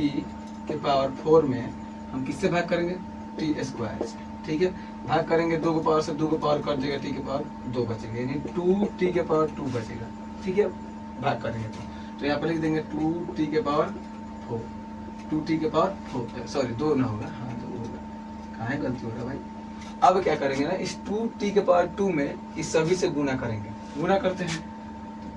S1: के पावर 4 में हम किससे भाग करेंगे, t स्क्वायर से। ठीक है, भाग करेंगे 2 के पावर से, 2 के पावर कट जाएगा, t के पावर 2 बचेगा, यानी 2t के पावर 2 बचेगा। ठीक है, भाग करेंगे तो यहाँ पर लिख देंगे 2t के पावर 4, 2t के पावर 4, सॉरी 2 ना होगा, हाँ 2 होगा, कहाँ है गलती हो रहा है भाई। अब क्या करेंगे ना, इस 2t के पावर 2 में इस सभी से गुना करेंगे। गुना करते हैं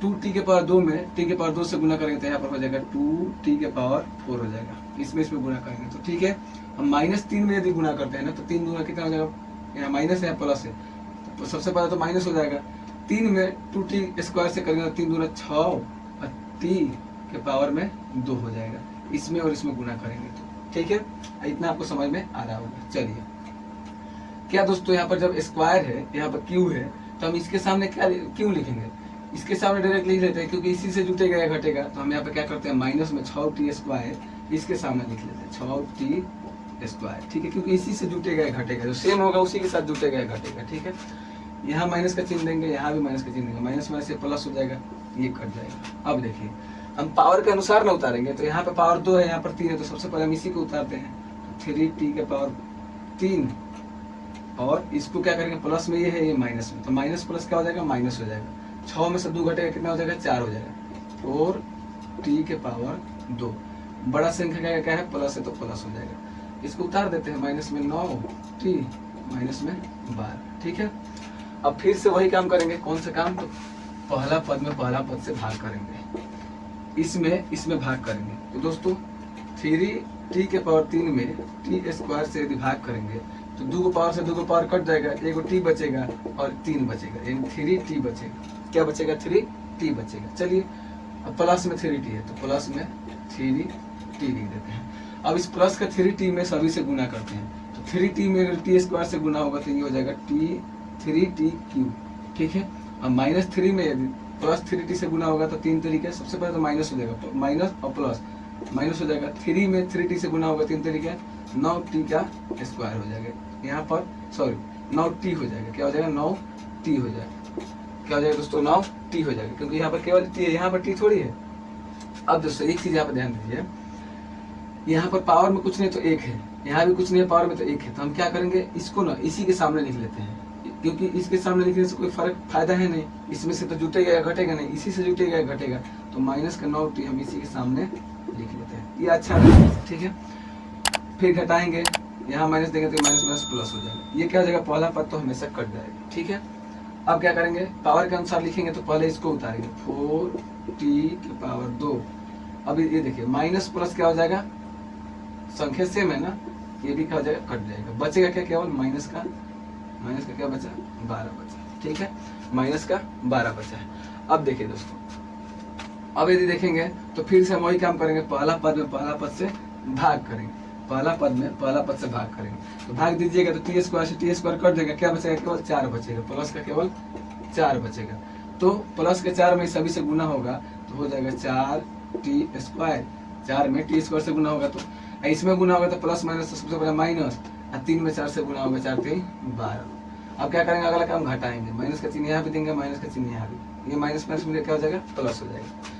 S1: 2t के पावर 2 में t के पावर 2 से गुना करेंगे तो यहाँ पर हो जाएगा 2t के पावर 4 हो जाएगा। इसमें गुना करेंगे तो ठीक है। हम -3 में यदि गुना करते हैं ना, तो 3 दूना कितना हो जाएगा, यहाँ माइनस है, प्लस है, तो सबसे पहले तो माइनस हो जाएगा। 3 में 2t स्क्वायर से करेंगे तो 3 दूना 6 और t के पावर में 2 हो जाएगा। इसमें और इसमें गुना करेंगे तो ठीक है, इतना आपको समझ में आ रहा होगा। चलिए क्या दोस्तों, यहाँ पर जब स्क्वायर है, यहाँ पर क्यू है, तो हम इसके सामने क्या क्यों लिखेंगे, इसके सामने डायरेक्ट लिख लेते हैं क्योंकि इसी से जुटेगा या घटेगा। तो हम यहाँ पे क्या करते हैं, माइनस में 6t स्क्वायर इसके सामने लिख लेते हैं, 6t स्क्वायर। ठीक है, क्योंकि इसी से जुटेगा या घटेगा, जो सेम होगा उसी के साथ जुटेगा या घटेगा। ठीक है, यहाँ माइनस का चिन्ह देंगे, यहाँ भी माइनस का चिन्ह देंगे, माइनस माइनस से प्लस हो जाएगा, ये कट जाएगा। अब देखिए हम पावर के अनुसार ना उतारेंगे, तो यहाँ पे पावर 2 है, यहाँ पर 3 है, तो सबसे पहले हम इसी को उतारते हैं, 3t के पावर 3, और इसको क्या करेंगे, प्लस में ये है, ये माइनस में, तो माइनस प्लस क्या हो जाएगा, माइनस हो जाएगा। 6 में से 2 घटेगा, कितना हो जाएगा, 4 हो जाएगा। 4 टी के पावर 2। बड़ा संख्या का क्या है, प्लस है तो प्लस हो जाएगा। इसको उतार देते हैं, माइनस में 9t माइनस में 12। ठीक है, अब फिर से वही काम करेंगे। कौन सा काम, तो पहला पद में पहला पद से भाग करेंगे, इसमें भाग करेंगे। तो दोस्तों 3t के पावर 3 में टी स्क्वायर से यदि भाग करेंगे तो 2 पावर से 2 पावर कट जाएगा, एगो t बचेगा और 3 बचेगा, यानी 3t बचेगा। क्या बचेगा, 3t बचेगा। चलिए, अब प्लस में 3t है तो प्लस में 3t लिख देते हैं। अब इस प्लस का 3t में सभी से गुना करते हैं, तो 3t में अगर टी स्क्वायर से गुना होगा तो ये हो जाएगा 3t क्यूब। ठीक है, अब माइनस 3 में यदि प्लस 3t से गुना होगा तो 3 तरीके, सबसे पहले तो माइनस हो जाएगा, माइनस और प्लस माइनस हो जाएगा। 3 में 3t से गुना होगा 3 तरीके, 9t का स्क्वायर हो जाएगा। यहाँ पर सॉरी 9t हो जाएगा। क्या हो जाएगा, 9t हो जाएगा। क्या हो जाएगा दोस्तों, 9t हो जाएगा, क्योंकि यहाँ पर केवल t है, यहाँ पर t थोड़ी है। अब दोस्तों एक चीज यहाँ पर ध्यान दीजिए, यहाँ पर पावर में कुछ नहीं तो 1 है, यहाँ भी कुछ नहीं है, पावर में तो 1 है। तो हम क्या करेंगे, इसको ना इसी के सामने लिख लेते हैं, क्योंकि इसके सामने लिखने से कोई फायदा है नहीं, इसमें से तो जुटेगा या घटेगा नहीं, इसी से जुटेगा या घटेगा। तो माइनस का 9t हम इसी के सामने लिख लेते हैं, ये अच्छा रहेगा। ठीक है, फिर घटाएंगे, यहाँ माइनस देंगे तो माइनस माइनस प्लस हो जाएगा। ये क्या हो जाएगा, पहला पद तो हमेशा कट जाएगा। ठीक है, अब क्या करेंगे, पावर के अनुसार लिखेंगे तो पहले इसको उतारेंगे, 4t के पावर 2। अब ये देखिए माइनस प्लस क्या हो जाएगा, संख्या सेम है ना, ये भी क्या हो जाएगा, कट जाएगा। बचेगा क्या, केवल माइनस का क्या बचा, 12 बचा। ठीक है, माइनस का 12 बचा है। अब देखिए दोस्तों, अब यदि देखेंगे तो फिर से हम वही काम करेंगे, पहला पद में पहला पद से भाग करेंगे, पहला पद में पहला पद से भाग करेंगे। तो भाग दीजिएगा तो टी स्क्वायर से टी स्क्वायर कट जाएगा, क्या बचेगा, केवल 4 बचेगा, प्लस का केवल 4 बचेगा। तो प्लस के 4 में सभी से गुना होगा तो हो जाएगा 4t स्क्वायर। 4 में टी स्क्वायर से गुना होगा तो इसमें गुना होगा तो प्लस माइनस तो सबसे पहले माइनस, 3 में 4 से गुना होगा, 4 3 12। अब क्या करेंगे, अगला काम घटाएंगे, माइनस का चिन्ह यहाँ भी देंगे, माइनस का चिन्ह यहाँ भी, ये माइनस माइनस में क्या हो जाएगा, प्लस हो जाएगा।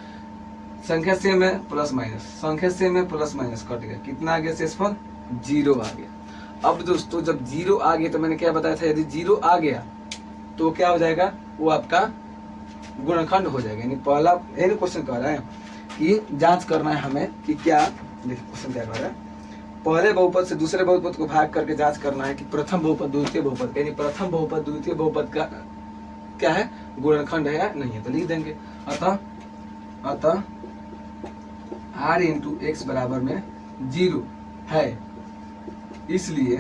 S1: संख्या सेम है, प्लस माइनस, संख्या सेम है, प्लस माइनस कट गया, कितना आ गया शेषफल, 0 आ गया। अब दोस्तों जब 0 आ गया तो मैंने क्या बताया था, यदि 0 आ गया तो क्या हो जाएगा, वो आपका गुणनखंड हो जाएगा। यानी पहला यही क्वेश्चन कह रहा है कि जांच करना है हमें कि क्या, देखिए क्वेश्चन क्या कह रहा है, पहले बहुपद से दूसरे बहुपद को भाग करके जांच करना है कि प्रथम बहुपद द्वितीय बहुपद, यानी प्रथम बहुपद द्वितीय बहुपद का क्या है, गुणनखंड है या नहीं है। तो लिख देंगे, अतः r इंटू एक्स बराबर में 0 है, इसलिए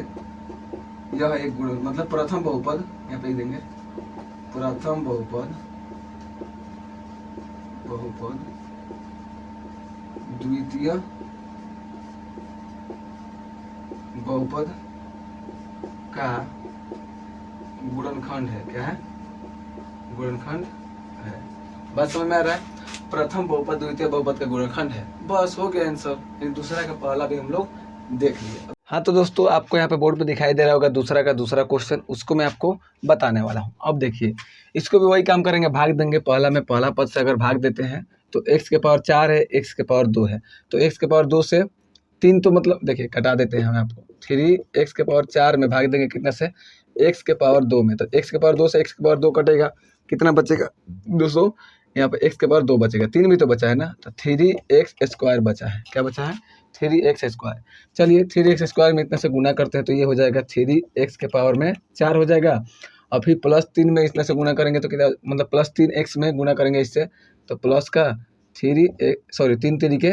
S1: यह एक गुण, मतलब प्रथम बहुपद, यहाँ पे देंगे प्रथम बहुपद द्वितीय बहुपद का गुणनखंड है। क्या है, गुणनखंड है। बस समझ में आ रहा है, प्रथम बहुपद द्वितीय बहुपद का गुणनखंड है। बस हो गया आंसर। दूसरा का पहला भी हम लोग देख लिए। हाँ तो दोस्तों आपको यहाँ पे बोर्ड पे दिखाई दे रहा होगा दूसरा का दूसरा क्वेश्चन, उसको मैं आपको बताने वाला हूँ। अब देखिए इसको भी वही काम करेंगे, भाग देंगे, पहला में पहला पद से अगर भाग देते हैं तो x के पावर 4 है, x के पावर 2 है, तो x के पावर 2 से 3, तो मतलब देखिए कटा देते हैं हम आपको, 3x के पावर 4 में भाग देंगे कितना से, x के पावर 2 में, तो x के पावर 2 से x के पावर 2 कटेगा, कितना बचेगा दोस्तों, यहाँ पे x के पावर 2 बचेगा, 3 भी तो बचा है ना, तो 3x स्क्वायर बचा है। क्या बचा है, 3x स्क्वायर। चलिए 3x स्क्वायर में इतने से गुना करते हैं तो ये हो जाएगा 3x के पावर में 4 हो जाएगा, और फिर प्लस 3 में इसमें से गुना करेंगे तो कितना, मतलब प्लस 3x में गुना करेंगे इससे, तो प्लस का 3 तरीके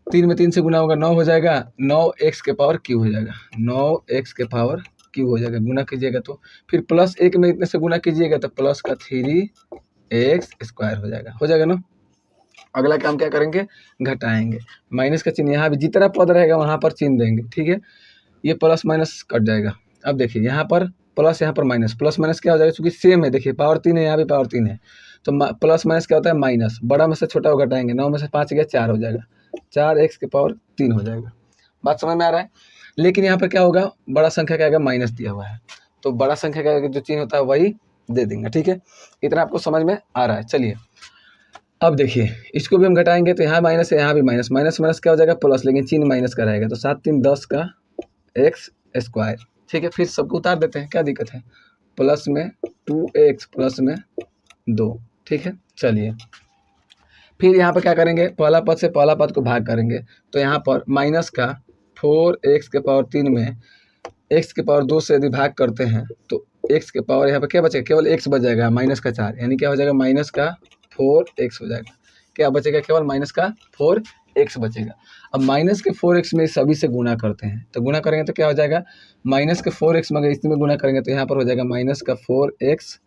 S1: 3 में 3 से गुना होगा 9 हो जाएगा, 9x के पावर क्यू हो जाएगा, 9x के पावर क्यू हो जाएगा, गुना कीजिएगा तो फिर प्लस 1 में इतने से गुना कीजिएगा तो प्लस का 3x स्क्वायर हो जाएगा ना। अगला काम क्या करेंगे, घटाएंगे, माइनस का चिन्ह यहाँ भी जितना पद रहेगा वहाँ पर चिन्ह देंगे। ठीक है, ये प्लस माइनस कट जाएगा। अब देखिए यहाँ पर प्लस, यहाँ पर माइनस, प्लस माइनस क्या हो जाएगा, क्योंकि सेम है, देखिए पावर 3 है, यहाँ भी पावर 3 है, तो प्लस माइनस क्या होता है, माइनस, बड़ा में से छोटा को घटाएंगे, 9 में से 5 गया 4 हो जाएगा, 4x के पावर 3 हो जाएगा। बात समझ में आ रहा है। लेकिन यहाँ पर क्या होगा, बड़ा संख्या क्या आएगा, माइनस दिया हुआ है, तो बड़ा संख्या का जो चिन्ह होता है वही दे देंगे। ठीक है, इतना आपको समझ में आ रहा है। चलिए अब देखिए इसको भी हम घटाएंगे तो यहाँ माइनस है, यहाँ भी माइनस, माइनस माइनस क्या हो जाएगा, प्लस, लेकिन चिन्ह माइनस का रहेगा, तो 7 3 10 का x स्क्वायर। ठीक है, फिर सबको उतार देते हैं, क्या दिक्कत है, प्लस में 2x प्लस में 2। ठीक है, चलिए फिर यहाँ पर क्या करेंगे, पहला पद से पहला पद को भाग करेंगे, तो यहाँ पर माइनस का 4x⁴ में x⁴ से यदि भाग करते हैं तो x⁴ यहाँ पर क्या बचेगा, केवल x बच जाएगा, -4, यानी क्या हो जाएगा, -4x हो जाएगा। क्या बचेगा, केवल -4x बचेगा। अब -4x में सभी से गुना करते हैं, तो गुना करेंगे तो क्या हो जाएगा, -4x में अगर इसमें गुना करेंगे तो यहाँ पर हो जाएगा -4x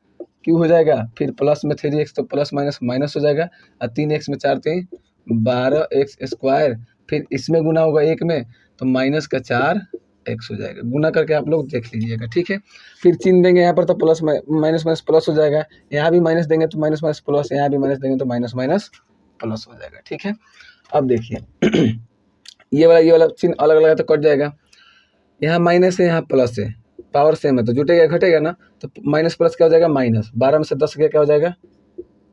S1: क्यों हो जाएगा, फिर प्लस में 3x तो प्लस माइनस माइनस हो जाएगा, और 3x में 4 3 12x², फिर इसमें गुना होगा 1 में तो -4x हो जाएगा। गुना करके आप लोग देख लीजिएगा, ठीक है। फिर चिन्ह देंगे यहाँ पर तो प्लस माइनस माइनस प्लस हो जाएगा, यहाँ भी माइनस देंगे तो माइनस माइनस प्लस, यहाँ भी माइनस देंगे तो माइनस माइनस प्लस हो जाएगा, ठीक है। अब देखिए ये वाला चिन्ह अलग अलग है तो कट जाएगा, यहाँ माइनस है यहाँ प्लस है, पावर सेम है तो जुटेगा घटेगा ना, तो माइनस प्लस क्या हो जाएगा, माइनस 12 में से 10 गया क्या हो जाएगा,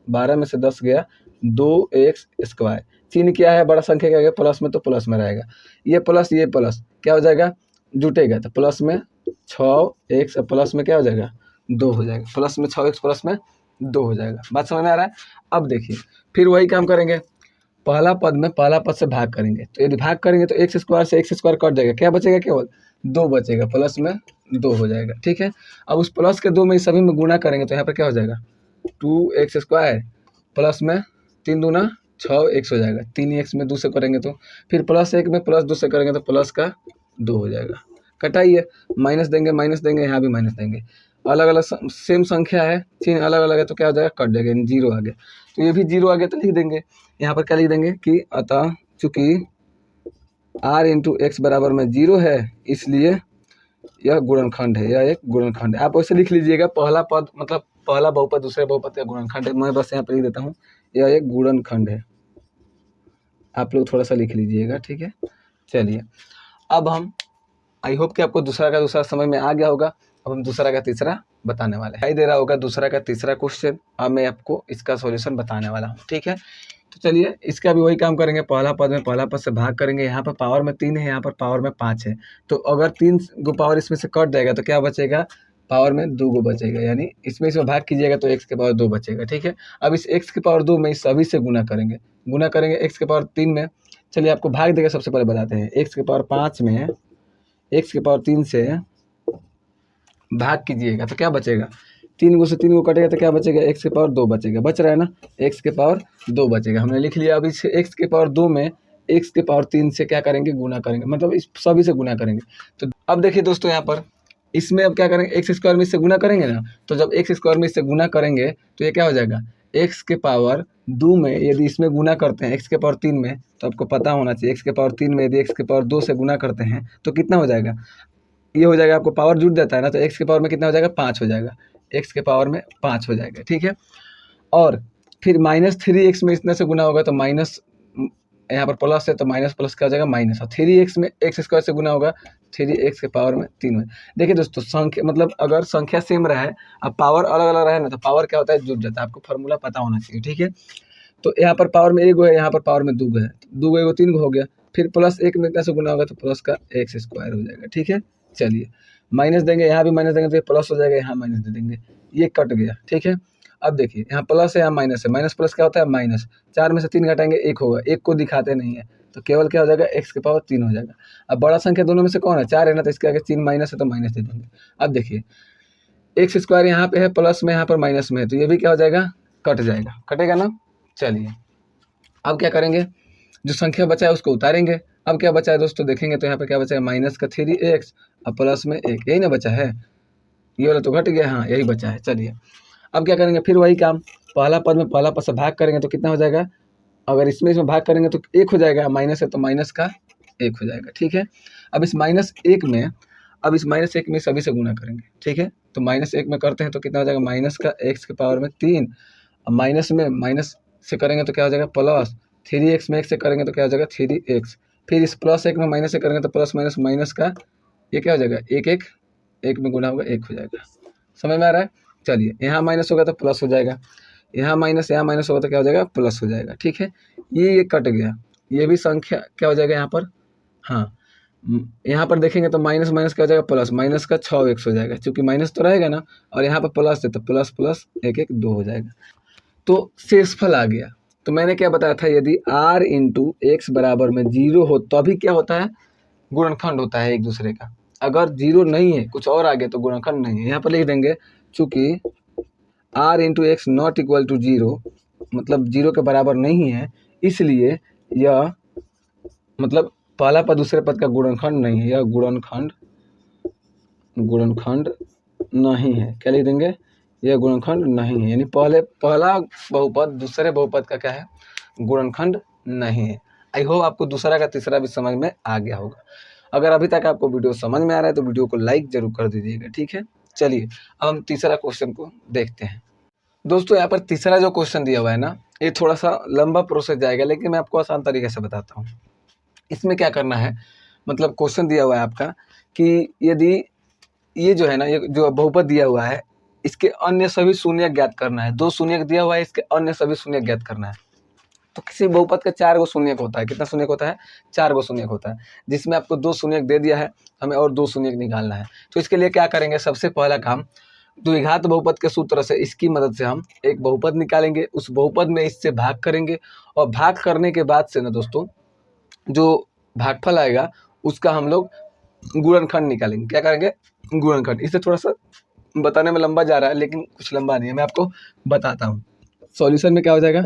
S1: 12 में से 10 गया 2x²। चिन्ह क्या है, बड़ा संख्या क्या है, प्लस में तो प्लस में रहेगा, ये प्लस क्या हो जाएगा, जुटेगा तो प्लस में 6x प्लस में क्या हो जाएगा 2 हो जाएगा, प्लस में 6x प्लस में 2 हो जाएगा। बात समझ में आ रहा है। अब देखिए फिर वही काम करेंगे, पहला पद में पहला पद से भाग करेंगे, तो यदि भाग करेंगे तो x² से x² कट जाएगा, क्या बचेगा, केवल 2 बचेगा, प्लस में 2 हो जाएगा, ठीक है। अब उस प्लस के 2 में सभी में गुना करेंगे तो यहाँ पर क्या हो जाएगा, 2x² प्लस में 3 दूना 6x हो जाएगा, 3x में 2 से करेंगे तो, फिर प्लस 1 में प्लस 2 से करेंगे तो प्लस का 2 हो जाएगा। कटाइए, माइनस देंगे, यहाँ भी माइनस देंगे, अलग अलग सेम संख्या है, चिन्ह अलग अलग है तो क्या हो जाएगा, कट जाएगा, यानी 0 आ गया। तो ये भी 0 आ गया तो लिख देंगे, यहाँ पर क्या लिख देंगे कि अतः चूंकि r × x बराबर में 0 है इसलिए यह गुणनखंड है, यह एक गुणनखंड है। आप वैसे लिख लीजिएगा, पहला पद मतलब पहला बहुपद दूसरे बहुपद का गुणनखंड है, मैं बस यहाँ पर लिख देता हूँ, यह एक गुणनखंड है, आप लोग थोड़ा सा लिख लीजिएगा, ठीक है। चलिए अब हम, आई होप कि आपको दूसरा का दूसरा समझ में आ गया होगा। अब हम दूसरा का तीसरा बताने वाले हैं, दे रहा होगा दूसरा का तीसरा क्वेश्चन, अब मैं आपको इसका सॉल्यूशन बताने वाला हूँ, ठीक है। तो चलिए इसका भी वही काम करेंगे, पहला पद में पहला पद से भाग करेंगे, यहाँ पर पावर में 3 है, यहाँ पर पावर में 5 है, तो अगर 3 गो पावर इसमें से कट जाएगा तो क्या बचेगा, पावर में 2 गो बचेगा, यानी इसमें भाग कीजिएगा तो x⁴ 2 बचेगा, ठीक है। अब इस x⁴ 2 में सभी से गुना करेंगे x⁴ 3 में, चलिए आपको भाग देगा सबसे पहले बताते हैं, x⁴ 5 में x⁴ 3 से भाग कीजिएगा तो क्या बचेगा, 3 गो से 3 गो कटेगा तो क्या बचेगा, x⁴ 2 बचेगा, बच रहा है ना, x⁴ 2 बचेगा, हमने लिख लिया। अब इस x⁴ 2 में x⁴ 3 से क्या करेंगे, गुना करेंगे, मतलब इस सभी से गुना करेंगे। तो अब देखिए दोस्तों यहाँ पर इसमें अब क्या करेंगे, x² में इससे गुना करेंगे ना, तो जब x² में इससे गुना करेंगे तो ये क्या हो जाएगा, x⁴2 में यदि इसमें गुना करते हैं x⁴3 में, तो आपको पता होना चाहिए x⁴3 में यदि x⁴2 से गुना करते हैं तो कितना हो जाएगा, ये हो जाएगा, आपको पावर जुट जाता है ना, तो x के पावर में कितना हो जाएगा, 5 हो जाएगा, x के पावर में 5 हो जाएगा, ठीक है। और फिर -3x में इतने से गुना होगा तो माइनस, यहाँ पर प्लस है तो माइनस प्लस क्या हो जाएगा, माइनस, और 3x में x² से गुना होगा 3x के पावर में 3 में। देखिए दोस्तों संख्या मतलब अगर संख्या सेम रहे, अब पावर अलग अलग रहे ना, तो पावर क्या होता है, जुट जाता है, आपको फार्मूला पता होना चाहिए, ठीक है। तो यहाँ पर पावर में 1 गो है, यहाँ पर पावर में 2 गो है, 2 गो 3 गो हो गया, फिर प्लस 1 में इतना से गुना होगा तो प्लस का x² हो जाएगा, ठीक है। चलिए माइनस देंगे, यहाँ भी माइनस देंगे तो ये प्लस हो जाएगा, यहाँ माइनस दे देंगे, ये कट गया, ठीक है। अब देखिए यहाँ प्लस है, यहाँ माइनस है, माइनस प्लस क्या होता है, माइनस, 4 में से 3 घटाएंगे 1 होगा, 1 को दिखाते नहीं है तो केवल क्या हो जाएगा, x⁴ 3 हो जाएगा। अब बड़ा संख्या दोनों में से कौन है, 4 है ना, तो इसके आगे 3 माइनस है तो माइनस दे देंगे। अब देखिए x² यहाँ पे है प्लस में, यहाँ पर माइनस में है, तो ये भी क्या हो जाएगा, कट जाएगा, कटेगा ना। चलिए अब क्या करेंगे, जो संख्या बचा है उसको उतारेंगे। अब क्या बचा है दोस्तों, देखेंगे तो यहाँ पे क्या बचा है, माइनस का 3x और प्लस में 1, यही ना बचा है, ये वाला तो घट गया, हाँ यही बचा है। चलिए अब क्या करेंगे, फिर वही काम, पहला पद में पहला पद से भाग करेंगे तो कितना हो जाएगा, अगर इसमें भाग करेंगे तो 1 हो जाएगा, माइनस है तो माइनस का 1 हो जाएगा, ठीक है। अब इस -1 में, अब इस -1 में सभी से गुना करेंगे, ठीक है। तो -1 में करते हैं तो कितना हो जाएगा, माइनस का x के पावर में 3, और माइनस में माइनस से करेंगे तो क्या हो जाएगा, प्लस 3x में 1 से करेंगे तो क्या हो जाएगा 3x, फिर इस +1 में माइनस से करेंगे तो प्लस माइनस माइनस का ये क्या हो जाएगा, 1 में गुना होगा 1 हो जाएगा, समझ में आ रहा है। चलिए यहाँ माइनस होगा तो प्लस हो जाएगा, यहाँ माइनस होगा तो क्या हो जाएगा, प्लस हो जाएगा, ठीक है। ये कट गया, ये भी संख्या क्या हो जाएगा यहाँ पर, हाँ यहाँ पर देखेंगे तो माइनस माइनस क्या हो जाएगा, प्लस, माइनस का 6x हो जाएगा, क्योंकि माइनस तो रहेगा ना, और यहाँ पर प्लस है तो प्लस प्लस 1 1 2 हो जाएगा। तो शेषफल आ गया, तो मैंने क्या बताया था, यदि r इंटू एक्स बराबर में 0 हो तो अभी क्या होता है, गुणनखंड होता है एक दूसरे का। अगर 0 नहीं है, कुछ और आ गया तो गुणनखंड नहीं है। यहाँ पर लिख देंगे चूंकि r into x not equal to 0, मतलब 0 के बराबर नहीं है, इसलिए यह मतलब पहला पद दूसरे पद का गुणनखंड नहीं है, यह गुणनखंड नहीं है। क्या लिख देंगे, यह गुणनखंड नहीं है, यानी पहला बहुपद दूसरे बहुपद का क्या है, गुणनखंड नहीं है। आई होप आपको दूसरा का तीसरा भी समझ में आ गया होगा। अगर अभी तक आपको वीडियो समझ में आ रहा है तो वीडियो को लाइक जरूर कर दीजिएगा, ठीक है। चलिए अब हम तीसरा क्वेश्चन को देखते हैं। दोस्तों यहाँ पर तीसरा जो क्वेश्चन दिया हुआ है ना, ये थोड़ा सा लंबा प्रोसेस जाएगा, लेकिन मैं आपको आसान तरीके से बताता हूँ। इसमें क्या करना है, मतलब क्वेश्चन दिया हुआ है आपका कि यदि ये जो है ना, ये जो बहुपद दिया हुआ है, इसके अन्य सभी शून्य ज्ञात करना है। 2 शून्य दिया हुआ है, इसके अन्य सभी शून्य ज्ञात करना है। तो किसी बहुपद का 4 गो शून्य होता है। कितना शून्य होता है, 4 गो शून्य होता है, जिसमें आपको 2 शून्य दे दिया है, हमें और 2 शून्य निकालना है। तो इसके लिए क्या करेंगे, सबसे पहला काम द्विघात बहुपद के सूत्र से, इसकी मदद से हम एक बहुपद निकालेंगे, उस बहुपद में इससे भाग करेंगे, और भाग करने के बाद से ना दोस्तों, जो भागफल आएगा उसका हम लोग गुणनखंड निकालेंगे। क्या करेंगे, गुणनखंड। इससे थोड़ा सा बताने में लंबा जा रहा है, लेकिन कुछ लंबा नहीं है, मैं आपको बताता हूँ। सॉल्यूशन में क्या हो जाएगा,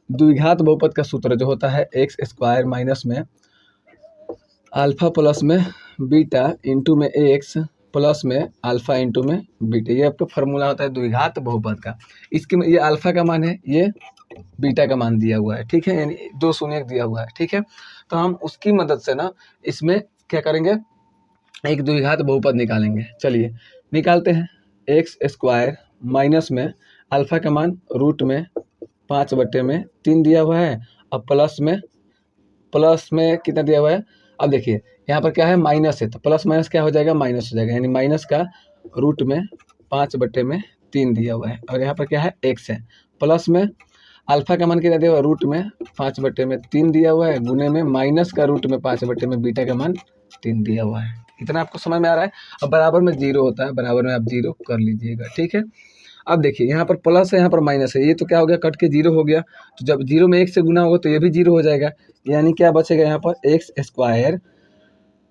S1: द्विघात बहुपद का सूत्र जो होता है एक्स स्क्वायर माइनस में अल्फा प्लस में बीटा इंटू में एक्स प्लस में अल्फा इंटू में बीटा, ये आपका फॉर्मूला होता है द्विघात बहुपद का। इसके में ये अल्फा का मान है, ये बीटा का मान दिया हुआ है, ठीक है, यानी 2 शून्य दिया हुआ है, ठीक है। तो हम उसकी मदद से ना इसमें क्या करेंगे, एक द्विघात बहुपद निकालेंगे। चलिए निकालते हैं। एक्स स्क्वायर माइनस में अल्फा का मान रूट में 5/3 दिया हुआ है, और प्लस में कितना दिया हुआ है। अब देखिए यहाँ पर क्या है, माइनस है, तो प्लस माइनस क्या हो जाएगा, माइनस हो जाएगा, यानी माइनस का रूट में 5/3 दिया हुआ है, और यहाँ पर क्या है, एक्स है। प्लस में अल्फा का मान कितना दिया हुआ है, रूट में 5/3 दिया हुआ है, गुने में माइनस का रूट में 5/में बीटा का मान 3 दिया हुआ है। इतना आपको समझ में आ रहा है। अब बराबर में 0 होता है, बराबर में आप 0 कर लीजिएगा, ठीक है। अब देखिए यहाँ पर प्लस है, यहाँ पर माइनस है, ये तो क्या हो गया, कट के 0 हो गया। तो जब 0 में 1 से गुना होगा तो ये भी 0 हो जाएगा, यानी क्या बचेगा यहाँ पर, एक्स स्क्वायर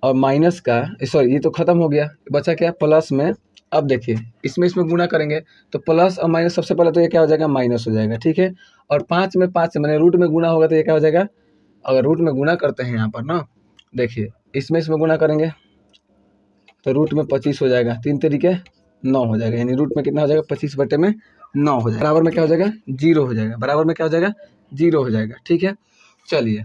S1: और माइनस का, सॉरी ये तो खत्म हो गया, बचा क्या, प्लस में। अब देखिए इसमें गुना करेंगे तो प्लस और माइनस, सबसे पहले तो ये क्या हो जाएगा, माइनस हो जाएगा, ठीक है। और 5 में 5 से मैंने रूट में गुना होगा तो ये क्या हो जाएगा, अगर रूट में गुना करते हैं यहाँ पर ना, देखिए इसमें गुना करेंगे तो रूट में 25 हो जाएगा, 3 तरीके 9 हो जाएगा, यानी रूट में कितना हो जाएगा, 25/9 हो जाएगा, बराबर में क्या हो जाएगा, 0 हो जाएगा, बराबर में क्या हो जाएगा, 0 हो जाएगा, ठीक है। चलिए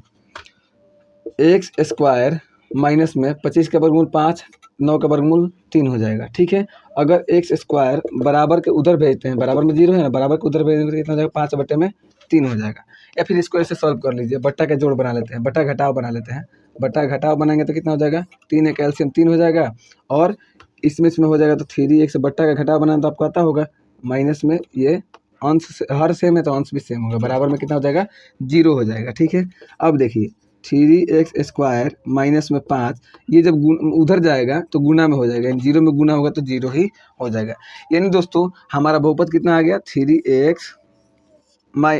S1: एक्स स्क्वायर माइनस में 25 का वर्गमूल 5, 9 का वर्गमूल 3 हो जाएगा, ठीक है। अगर एक्स स्क्वायर बराबर के उधर भेजते हैं, बराबर में 0 है ना, बराबर के उधर भेजने तो कितना हो जाएगा, 5/3 हो जाएगा। या फिर इसको ऐसे सॉल्व कर लीजिए, बट्टा का जोड़ बना लेते हैं, बट्टा घटाव बना लेते हैं। बट्टा घटाव बनाएंगे तो कितना हो जाएगा, 3 है, कैल्शियम 3 हो जाएगा, और इसमें हो जाएगा तो 3x बट्टा का घटाव बनाना तो आपको आता होगा, माइनस में ये अंश से हर सेम है तो अंश भी सेम होगा, बराबर में कितना हो जाएगा, 0 हो जाएगा, ठीक है। अब देखिए 3x स्क्वायर माइनस में 5, ये जब उधर जाएगा तो गुना में हो जाएगा, यानी 0 में गुना होगा तो 0 ही हो जाएगा। यानी दोस्तों हमारा बहुपद कितना आ गया, 3x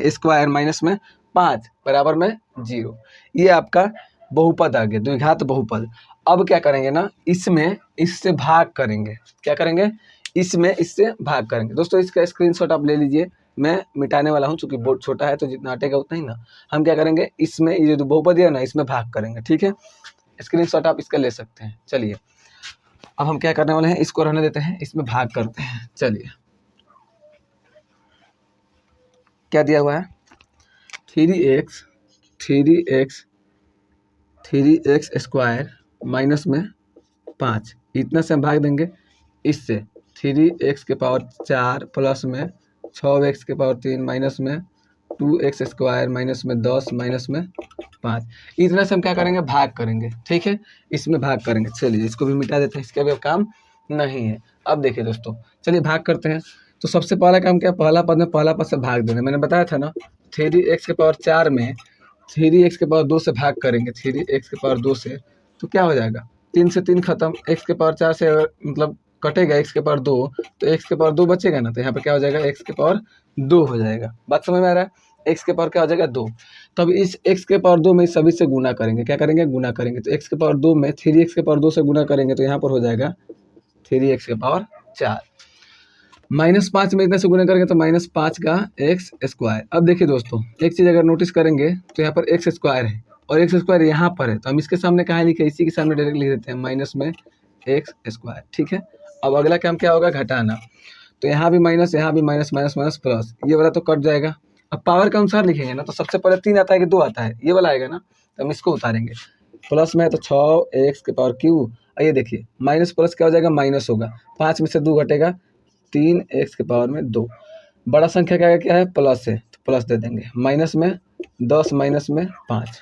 S1: स्क्वायर माइनस में 5 बराबर में 0। ये आपका बहुपद आ गया, द्विघात बहुपद। अब क्या करेंगे ना, इसमें इससे भाग करेंगे। क्या करेंगे, इसमें इससे भाग करेंगे। दोस्तों इसका स्क्रीनशॉट आप ले लीजिए, मैं मिटाने वाला हूँ, चूंकि बोर्ड छोटा है तो जितना हटेगा उतना ही ना। हम क्या करेंगे, इसमें ये जो बहुपद है ना, इसमें भाग करेंगे, ठीक है। स्क्रीनशॉट आप इसका ले सकते हैं। चलिए अब हम क्या करने वाले हैं, इसको रहने देते हैं, इसमें भाग करते हैं। चलिए क्या दिया हुआ है, 3x स्क्वायर माइनस में 5, इतना से हम भाग देंगे इससे, 3x के पावर 4 प्लस में 6x के पावर 3 माइनस में 2x स्क्वायर माइनस में 10 माइनस में 5, इतना से हम क्या करेंगे, भाग करेंगे, ठीक है। इसमें भाग करेंगे। चलिए इसको भी मिटा देते हैं, इसका भी अब काम नहीं है। अब देखिए दोस्तों, चलिए भाग करते हैं। तो सबसे पहला काम क्या, पहला पद में पहला पद से भाग देना। मैंने बताया था ना, 3x के पावर 4 में 3x के पावर 2 से भाग करेंगे, 3x के पावर 2 से, तो क्या हो जाएगा, 3 से 3 खत्म, x के पावर 4 से अगर मतलब कटेगा x के पावर 2, तो x के पावर 2 बचेगा ना, तो यहाँ पर क्या हो जाएगा, x के पावर 2 हो जाएगा। बात समझ में आ रहा है। एक्स के पावर क्या हो जाएगा 2। तब इस एक्स के पावर 2 में सभी से गुना करेंगे, क्या करेंगे गुना करेंगे। तो एक्स के पावर 2 में 3x के पावर 2 से गुना करेंगे तो यहाँ पर हो जाएगा 3x के पावर 4। -5 में इतने से गुना करेंगे तो -5 का एक्स स्क्वायर। अब देखिए दोस्तों एक चीज़ अगर नोटिस करेंगे तो यहाँ पर एक्स स्क्वायर है और एक्स स्क्वायर यहाँ पर है, तो हम इसके सामने कहाँ लिखे, इसी के सामने डायरेक्ट लिख देते हैं माइनस में एक्स स्क्वायर। ठीक है, अब अगला काम क्या होगा, घटाना। तो यहाँ भी माइनस, यहाँ भी माइनस, माइनस माइनस प्लस, ये वाला तो कट जाएगा। अब पावर के अनुसार लिखेंगे ना, तो सबसे पहले 3 आता है कि 2 आता है, ये वाला आएगा ना, तो हम इसको उतारेंगे। प्लस में है तो 6x के पावर क्यू, और ये देखिए माइनस प्लस क्या हो जाएगा, माइनस होगा। 5 में से 2 घटेगा, 3x के पावर में 2। बड़ा संख्या क्या है, प्लस है, तो प्लस दे देंगे। माइनस में 10 माइनस में 5,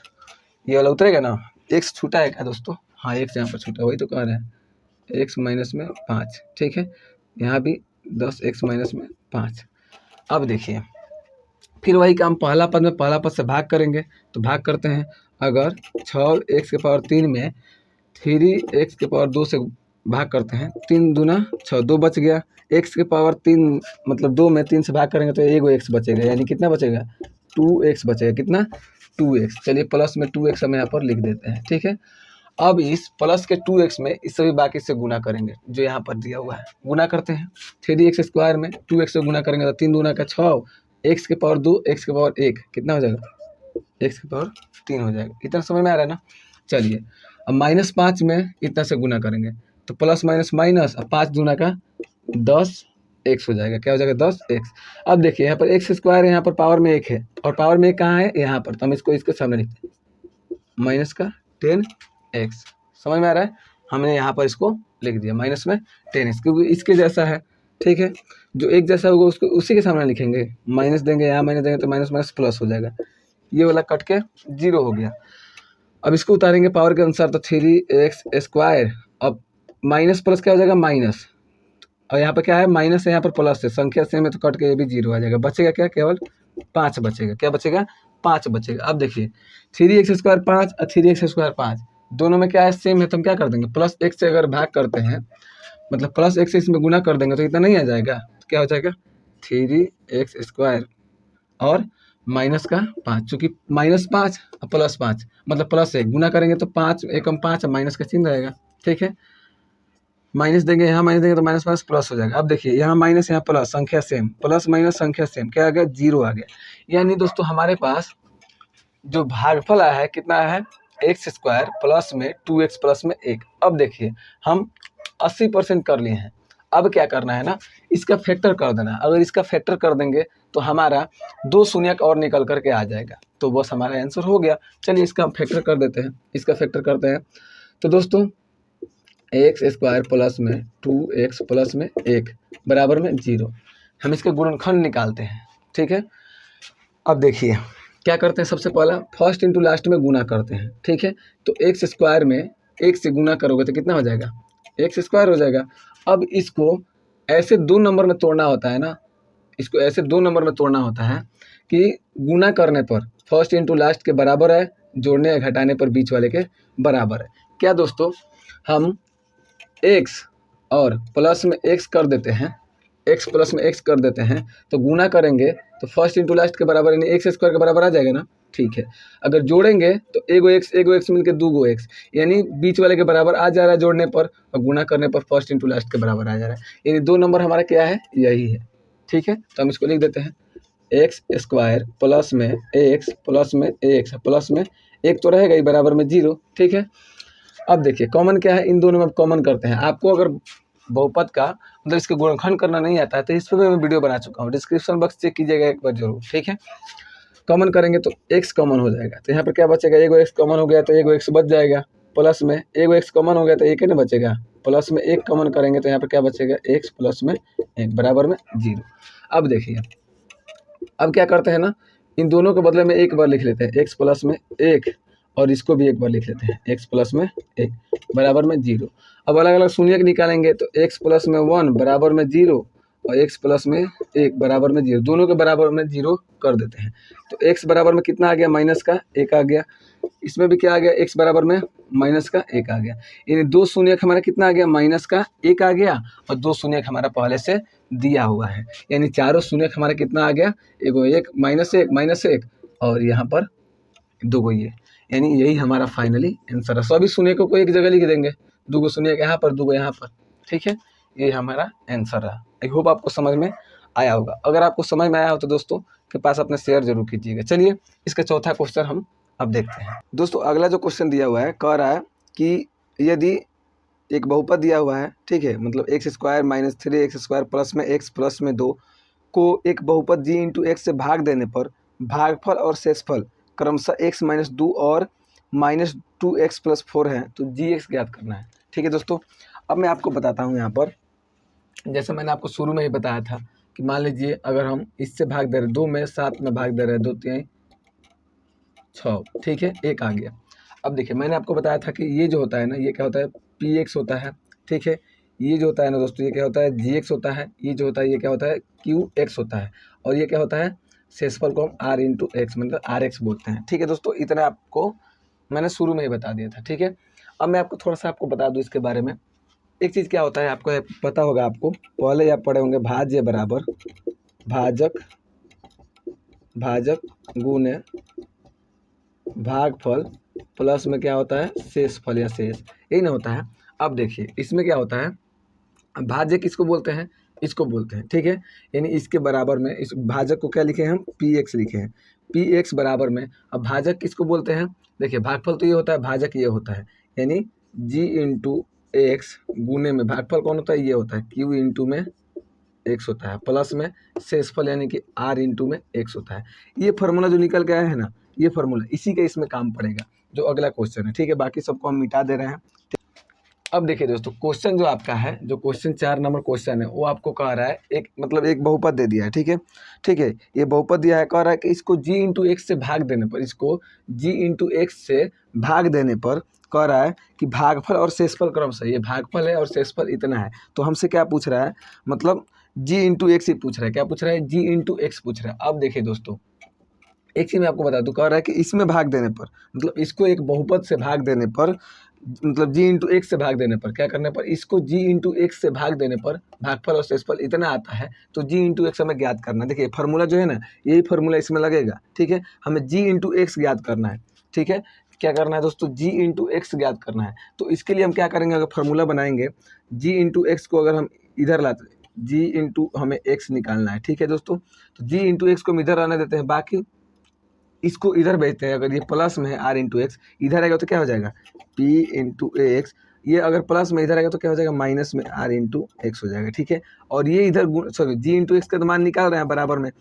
S1: ये वाला उतरेगा ना। एक्स छूटा है क्या दोस्तों, हाँ एक्स यहाँ पर छूटा, वही तो कह रहे हैं, एक्स माइनस में 5। ठीक है, यहाँ भी 10x माइनस में 5। अब देखिए फिर वही काम, पहला पद में पहला पद से भाग करेंगे, तो भाग करते हैं। अगर 6x के पावर 3 में 3x के पावर 2 से भाग करते हैं, 3 दूना 6, 2 बच गया। x के पावर 3 मतलब 2 में 3 से भाग करेंगे तो एगो x बचेगा, यानी कितना बचेगा, 2x बचेगा। कितना, 2x। चलिए प्लस में 2x हम यहाँ पर लिख देते हैं। ठीक है, अब इस प्लस के 2x में इस सभी बाकी से गुना करेंगे जो यहाँ पर दिया हुआ है, गुना करते हैं। 3x स्क्वायर में 2x से गुना करेंगे तो 3 दूना का 6, x के पावर 2 x के पावर 1 कितना हो जाएगा, x के पावर 3 हो जाएगा। इतना समझ में आ रहा है ना। चलिए अब -5 में इतना से गुना करेंगे तो प्लस माइनस माइनस, अब 5 दूना का 10x हो जाएगा, क्या हो जाएगा 10x। अब देखिए यहाँ पर x स्क्वायर है, यहाँ पर पावर में 1 है और पावर में 1 कहाँ है, यहाँ पर, तो हम इसको इसके सामने लिखते हैं माइनस का 10x। समझ में आ रहा है, हमने यहाँ पर इसको लिख दिया माइनस में 10x, क्योंकि इसके जैसा है। ठीक है, जो एक जैसा होगा उसको उसी के सामने लिखेंगे, माइनस देंगे, यहाँ माइनस देंगे तो माइनस माइनस प्लस हो जाएगा, ये वाला कट के 0 हो गया। अब इसको उतारेंगे पावर के अनुसार तो 3x स्क्वायर, अब माइनस प्लस क्या हो जाएगा माइनस, और यहाँ पर क्या है माइनस है, यहाँ पर प्लस है, संख्या सेम है तो कट के ये भी 0 आ जाएगा। बचेगा क्या, केवल 5 बचेगा। क्या बचेगा, 5 बचेगा। अब देखिए 3x स्क्वायर 5 और 3x स्क्वायर 5 दोनों में क्या है, सेम है, तो हम क्या कर देंगे, प्लस x से अगर भाग करते हैं मतलब प्लस x से इसमें गुना कर देंगे तो इतना नहीं आ जाएगा, तो क्या हो जाएगा 3x स्क्वायर और माइनस का 5, चूँकि -5 और +5 मतलब प्लस 1 गुना करेंगे तो 5 एकम 5 और माइनस का चिन्ह रहेगा। ठीक है, माइनस देंगे, यहाँ माइनस देंगे तो माइनस माइनस प्लस हो जाएगा। अब देखिए यहाँ माइनस यहाँ प्लस, संख्या सेम, प्लस माइनस संख्या सेम, क्या आ गया 0 आ गया। यानी दोस्तों हमारे पास जो भागफल आया है कितना है, एक्स स्क्वायर प्लस में 2x प्लस में 1। अब देखिए हम 80% कर लिए हैं, अब क्या करना है ना, इसका फैक्टर कर देना। अगर इसका फैक्टर कर देंगे तो हमारा 2 शून्यक और निकल करके आ जाएगा, तो बस हमारा आंसर हो गया। चलिए इसका हम फैक्टर कर देते हैं, इसका फैक्टर करते हैं। तो दोस्तों एक्स स्क्वायर प्लस में 2x प्लस में 1 बराबर में 0, हम इसके गुणनखंड निकालते हैं। ठीक है, अब देखिए क्या करते हैं, सबसे पहला फर्स्ट इंटू लास्ट में गुना करते हैं। ठीक है, तो एक्स स्क्वायर में 1 से गुना करोगे तो कितना हो जाएगा, एक्स स्क्वायर हो जाएगा। अब इसको ऐसे 2 नंबर में तोड़ना होता है ना, इसको ऐसे 2 नंबर में तोड़ना होता है कि गुना करने पर फर्स्ट इंटू लास्ट के बराबर है, जोड़ने या घटाने पर बीच वाले के बराबर है। क्या दोस्तों, हम x और प्लस में x कर देते हैं, x प्लस में x कर देते हैं, तो गुना करेंगे तो फर्स्ट इंटू लास्ट के बराबर यानी एक्स स्क्वायर के बराबर आ जाएगा ना। ठीक है, अगर जोड़ेंगे तो एगो x मिलकर 2 x, यानी बीच वाले के बराबर आ जा रहा है जोड़ने पर, और गुना करने पर फर्स्ट इंटू लास्ट के बराबर आ जा रहा है, यानी 2 नंबर हमारा क्या है, यही है। ठीक है, तो हम इसको लिख देते हैं एक्स स्क्वायर प्लस में एक्स प्लस में एक्स प्लस में 1 तो रहेगा ही बराबर में 0। ठीक है, अब देखिए कॉमन क्या है, इन दोनों में कॉमन करते हैं। आपको अगर बहुपद का मतलब इसके गुणनखंड करना नहीं आता है तो इस पर मैं वीडियो बना चुका हूँ, डिस्क्रिप्शन बॉक्स चेक कीजिएगा एक बार जरूर। ठीक है, कॉमन करेंगे तो x कॉमन हो जाएगा, तो यहाँ पर क्या बचेगा, एगो x कॉमन हो गया तो एगो x बच जाएगा, प्लस में एगो x कॉमन हो गया तो 1 ही ना बचेगा, प्लस में 1 कॉमन करेंगे तो यहाँ पर क्या बचेगा, x प्लस में 1 बराबर में 0। अब देखिए अब क्या करते हैं ना, इन दोनों के बदले में एक बार लिख लेते हैं x प्लस में 1, और इसको भी एक बार लिख लेते हैं x प्लस में 1 बराबर में 0। अब अलग अलग शून्यक निकालेंगे तो x प्लस में 1 बराबर में 0, और x प्लस में 1 बराबर में 0, दोनों के बराबर में 0 कर देते हैं। तो x बराबर में कितना आ गया, माइनस का 1 आ गया। इसमें भी क्या आ गया, x बराबर में माइनस का 1 आ गया। यानी 2 शून्यक हमारा कितना आ गया, माइनस का 1 आ गया, और 2 शून्यक हमारा पहले से दिया हुआ है। यानी चारों शून्यक हमारा कितना आ गया, एगो 1 माइनस 1 और यहाँ पर 2 गो ये। यानी यही हमारा फाइनली आंसर है। सभी शून्यकों को एक जगह लिख देंगे, 2 गो शून्यक यहाँ पर, 2 गो यहाँ पर, ठीक है। ये हमारा आंसर है। आई होप आपको समझ में आया होगा। अगर आपको समझ में आया हो तो दोस्तों के पास अपने शेयर जरूर कीजिएगा। चलिए इसका चौथा क्वेश्चन हम अब देखते हैं। दोस्तों अगला जो क्वेश्चन दिया हुआ है, कह रहा है कि यदि एक बहुपद दिया हुआ है, ठीक है, मतलब x² माइनस 3x² प्लस में x प्लस में 2 को एक बहुपद g इंटू एक्स से भाग देने पर भागफल और शेषफल क्रमशः x माइनस 2 और माइनस 2x प्लस 4 है, तो gx ज्ञात करना है। ठीक है दोस्तों, अब मैं आपको बताता हूँ यहाँ पर, जैसे मैंने आपको शुरू में ही बताया था कि मान लीजिए अगर हम इससे भाग दे रहे, 2 में 7 में भाग दे रहे, 2 3 6, ठीक है, 1 आ गया। अब देखिए मैंने आपको बताया था कि ये जो होता है ना, ये क्या होता है, px होता है, ठीक है। ये जो होता है ना दोस्तों, ये क्या होता है, gx होता है। ये जो होता है, ये क्या होता है, qx होता है। और ये क्या होता है, शेषफल को हम r इंटू एक्स मतलब rx बोलते हैं। ठीक है दोस्तों, इतना आपको मैंने शुरू में ही बता दिया था, ठीक है। अब मैं आपको थोड़ा सा आपको बता दूँ इसके बारे में। एक चीज़ क्या होता है आपको पता होगा, आपको पहले आप पढ़े होंगे, भाज्य बराबर भाजक गुने भागफल प्लस में क्या होता है, शेषफल या शेष, यही ना होता है। अब देखिए इसमें क्या होता है, भाज्य किसको बोलते हैं, इसको बोलते हैं, ठीक है। यानी इसके बराबर में इस भाजक को क्या लिखे हैं हम, px लिखे हैं। px बराबर में, अब भाजक किसको बोलते हैं, देखिए भागफल तो ये होता है, भाजक ये होता है। यानी g इंटू एक्स गुने में भागफल कौन होता है, ये होता है, q इंटू में x होता है, प्लस में शेषफल यानी कि r इंटू में x होता है। ये फार्मूला जो निकल के आया है ना, ये फार्मूला इसी का इसमें काम पड़ेगा, जो अगला क्वेश्चन है, ठीक है। बाकी सबको हम मिटा दे रहे हैं। अब देखिए दोस्तों, क्वेश्चन जो आपका है, जो क्वेश्चन 4 नंबर क्वेश्चन है, वो आपको कह रहा है एक मतलब एक बहुपद दे दिया है, ठीक है, ठीक है। ये बहुपद दिया है, कह रहा है कि इसको g इंटू एक्स से भाग देने पर, इसको g इंटू एक्स से भाग देने पर कह रहा है कि भागफल और शेषफल क्रमशः, ये भागफल है और शेषफल इतना है। तो हमसे क्या पूछ रहा है, मतलब g इंटू एक्स ही पूछ रहा है। क्या पूछ रहा है, g इंटू एक्स पूछ रहा है। अब देखिए दोस्तों, एक चीज़ मैं आपको बता दूं, कह रहा है कि इसमें भाग देने पर, मतलब इसको एक बहुपद से भाग देने पर, मतलब g इंटू एक्स से भाग देने पर, क्या करने पर, इसको g इंटू एक्स से भाग देने पर भागफल और शेषफल इतना आता है, तो g इंटू एक्स हमें ज्ञात करना है। देखिए फार्मूला जो है ना, यही फार्मूला इसमें लगेगा, ठीक है। हमें g इंटू एक्स ज्ञात करना है, ठीक है। क्या करना है दोस्तों, g इंटू एक्स ज्ञात करना है। तो इसके लिए हम क्या करेंगे, अगर फार्मूला बनाएंगे, g इंटू एक्स को अगर हम इधर लाते, g इंटू हमें x निकालना है, ठीक है दोस्तों। तो g इंटू एक्स को हम इधर आने देते हैं, बाकी इसको इधर भेजते हैं। अगर ये प्लस में है r इंटू एक्स, इधर आएगा तो क्या हो जाएगा, p इंटू एक्स। ये अगर प्लस में इधर आएगा तो क्या हो जाएगा, माइनस में r इंटू एक्स हो जाएगा, ठीक है। और ये इधर सॉरी g इंटू एक्स का तो मान निकाल रहे हैं बराबर में,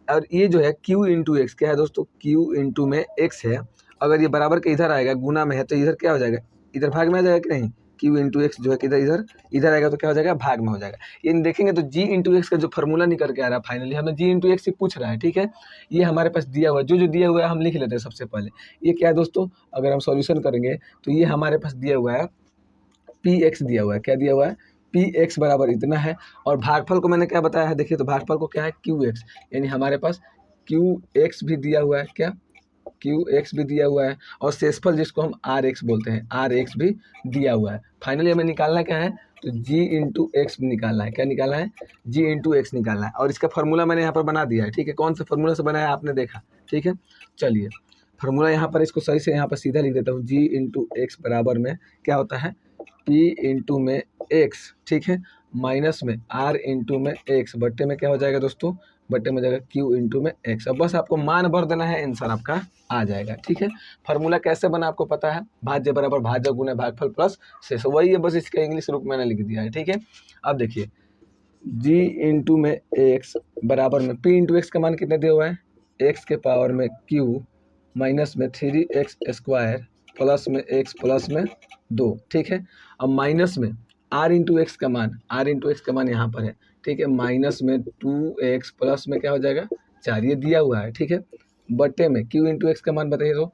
S1: और ये जो है q इंटू एक्स क्या है दोस्तों, q इंटू में x है। अगर ये बराबर के इधर आएगा, गुना में है, तो इधर क्या हो जाएगा, इधर भाग में आ जाएगा कि नहीं, q इंटू एक्स जो है किधर इधर इधर आएगा तो क्या हो जाएगा, भाग में हो जाएगा। ये देखेंगे तो g इंटू एक्स का जो फार्मूला निकल के आ रहा है, फाइनली हमें g इंटू एक्स ही पूछ रहा है, ठीक है। ये हमारे पास दिया हुआ है, जो दिया हुआ है हम लिख लेते हैं सबसे पहले। ये क्या है दोस्तों, अगर हम सॉल्यूशन करेंगे तो ये हमारे पास दिया हुआ है, px दिया हुआ है। क्या दिया हुआ है, px बराबर इतना है। और भागफल को मैंने क्या बताया है, देखिए तो भागफल को क्या है, qx, यानी हमारे पास qx भी दिया हुआ है, क्या qx भी दिया हुआ है। और शेषफल जिसको हम rx बोलते हैं, rx भी दिया हुआ है। फाइनली हमें निकालना क्या है, तो g इंटू एक्स निकालना है। क्या निकालना है, g इंटू एक्स निकालना है। और इसका फार्मूला मैंने यहाँ पर बना दिया है, ठीक है। कौन से फार्मूला से बनाया आपने देखा, ठीक है। चलिए फार्मूला यहाँ पर इसको सही से यहाँ पर सीधा लिख देता हूँ, g इंटू एक्स बराबर में क्या होता है, p इंटू में x, ठीक है, माइनस में r इंटू में x, बट्टे में क्या हो जाएगा दोस्तों, बट्टे में जाएगा q इंटू में x। अब बस आपको मान भर देना है, आंसर आपका आ जाएगा, ठीक है। फार्मूला कैसे बना आपको पता है, भाज्य बराबर भाजक गुने भागफल प्लस शेष, वही है, बस इसका इंग्लिश रूप मैंने लिख दिया है, ठीक है। अब देखिए g इंटू में x बराबर में p इंटू एक्स का मान कितने दिया हुआ है, x के पावर में q माइनस में 3x स्क्वायर प्लस में x प्लस में 2, ठीक है। अब माइनस में r इंटू एक्स का मान, r इंटू एक्स का मान यहाँ पर है, ठीक है, माइनस में 2x प्लस में क्या हो जाएगा 4, ये दिया हुआ है, ठीक है। बट्टे में q इंटू एक्स का मान बताइए, तो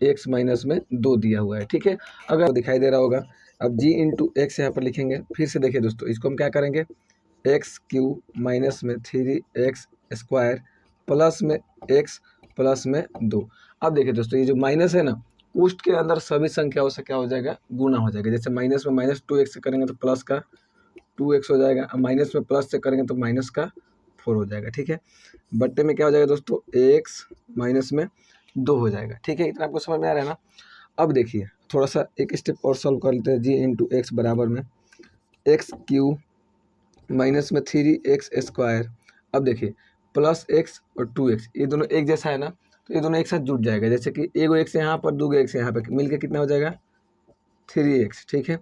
S1: x माइनस में 2 दिया हुआ है, ठीक है। अगर दिखाई दे रहा होगा, अब g इंटू एक्स यहाँ पर लिखेंगे। फिर से देखिए दोस्तों, इसको हम क्या करेंगे, एक्स क्यू माइनस में 3x स्क्वायर प्लस में x प्लस में 2। अब देखिए दोस्तों, ये जो माइनस है ना, कोष्ठ के अंदर सभी संख्याओं से क्या हो जाएगा, गुना हो जाएगा। जैसे माइनस में -2x से करेंगे तो प्लस का 2x हो जाएगा, अब माइनस में प्लस से करेंगे तो माइनस का 4 हो जाएगा। ठीक है, बट्टे में क्या हो जाएगा दोस्तों, x माइनस में 2 हो जाएगा। ठीक है, इतना आपको समझ में आ रहा है ना। अब देखिए थोड़ा सा एक स्टेप और सॉल्व कर लेते हैं। जी इंटू एक्स बराबर में एक्स क्यू माइनस में 3x स्क्वायर। अब देखिए प्लस x और 2x ये दोनों एक जैसा है ना, तो ये दोनों एक साथ जुट जाएगा। जैसे कि एगो x यहाँ पर, दूगो x यहाँ पर, मिलके कितना हो जाएगा 3x। ठीक है,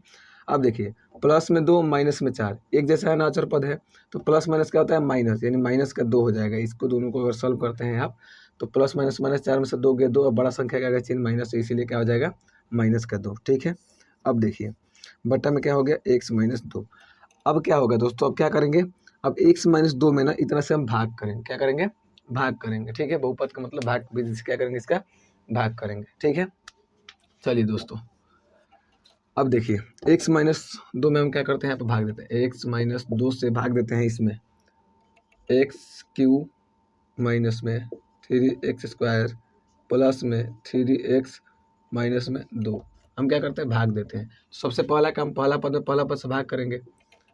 S1: अब देखिए प्लस में 2 माइनस में 4 एक जैसा है ना, अचर पद है, तो प्लस माइनस क्या होता है, माइनस, यानी माइनस का 2 हो जाएगा। इसको दोनों को अगर सॉल्व करते हैं आप, तो प्लस माइनस माइनस 4 में से 2 गए 2, अब बड़ा संख्या का अगर चिन्ह माइनस, तो इसीलिए क्या हो जाएगा माइनस का 2। ठीक है, अब देखिए बट्टा में क्या हो गया, x माइनस 2। अब क्या होगा दोस्तों, अब क्या करेंगे, अब x माइनस 2 में ना इतना से हम भाग करेंगे। क्या करेंगे, भाग करेंगे। ठीक है, बहुपद का मतलब भाग विधि से क्या करेंगे, इसका भाग करेंगे। ठीक है, चलिए दोस्तों अब देखिए x माइनस 2 में हम क्या करते हैं, यहाँ पर भाग देते हैं। x माइनस 2 से भाग देते हैं इसमें एक्स क्यू माइनस में 3x स्क्वायर प्लस में 3x माइनस में 2। हम क्या करते हैं, भाग देते हैं। सबसे पहला काम, पहला पद में पहला पद से भाग करेंगे।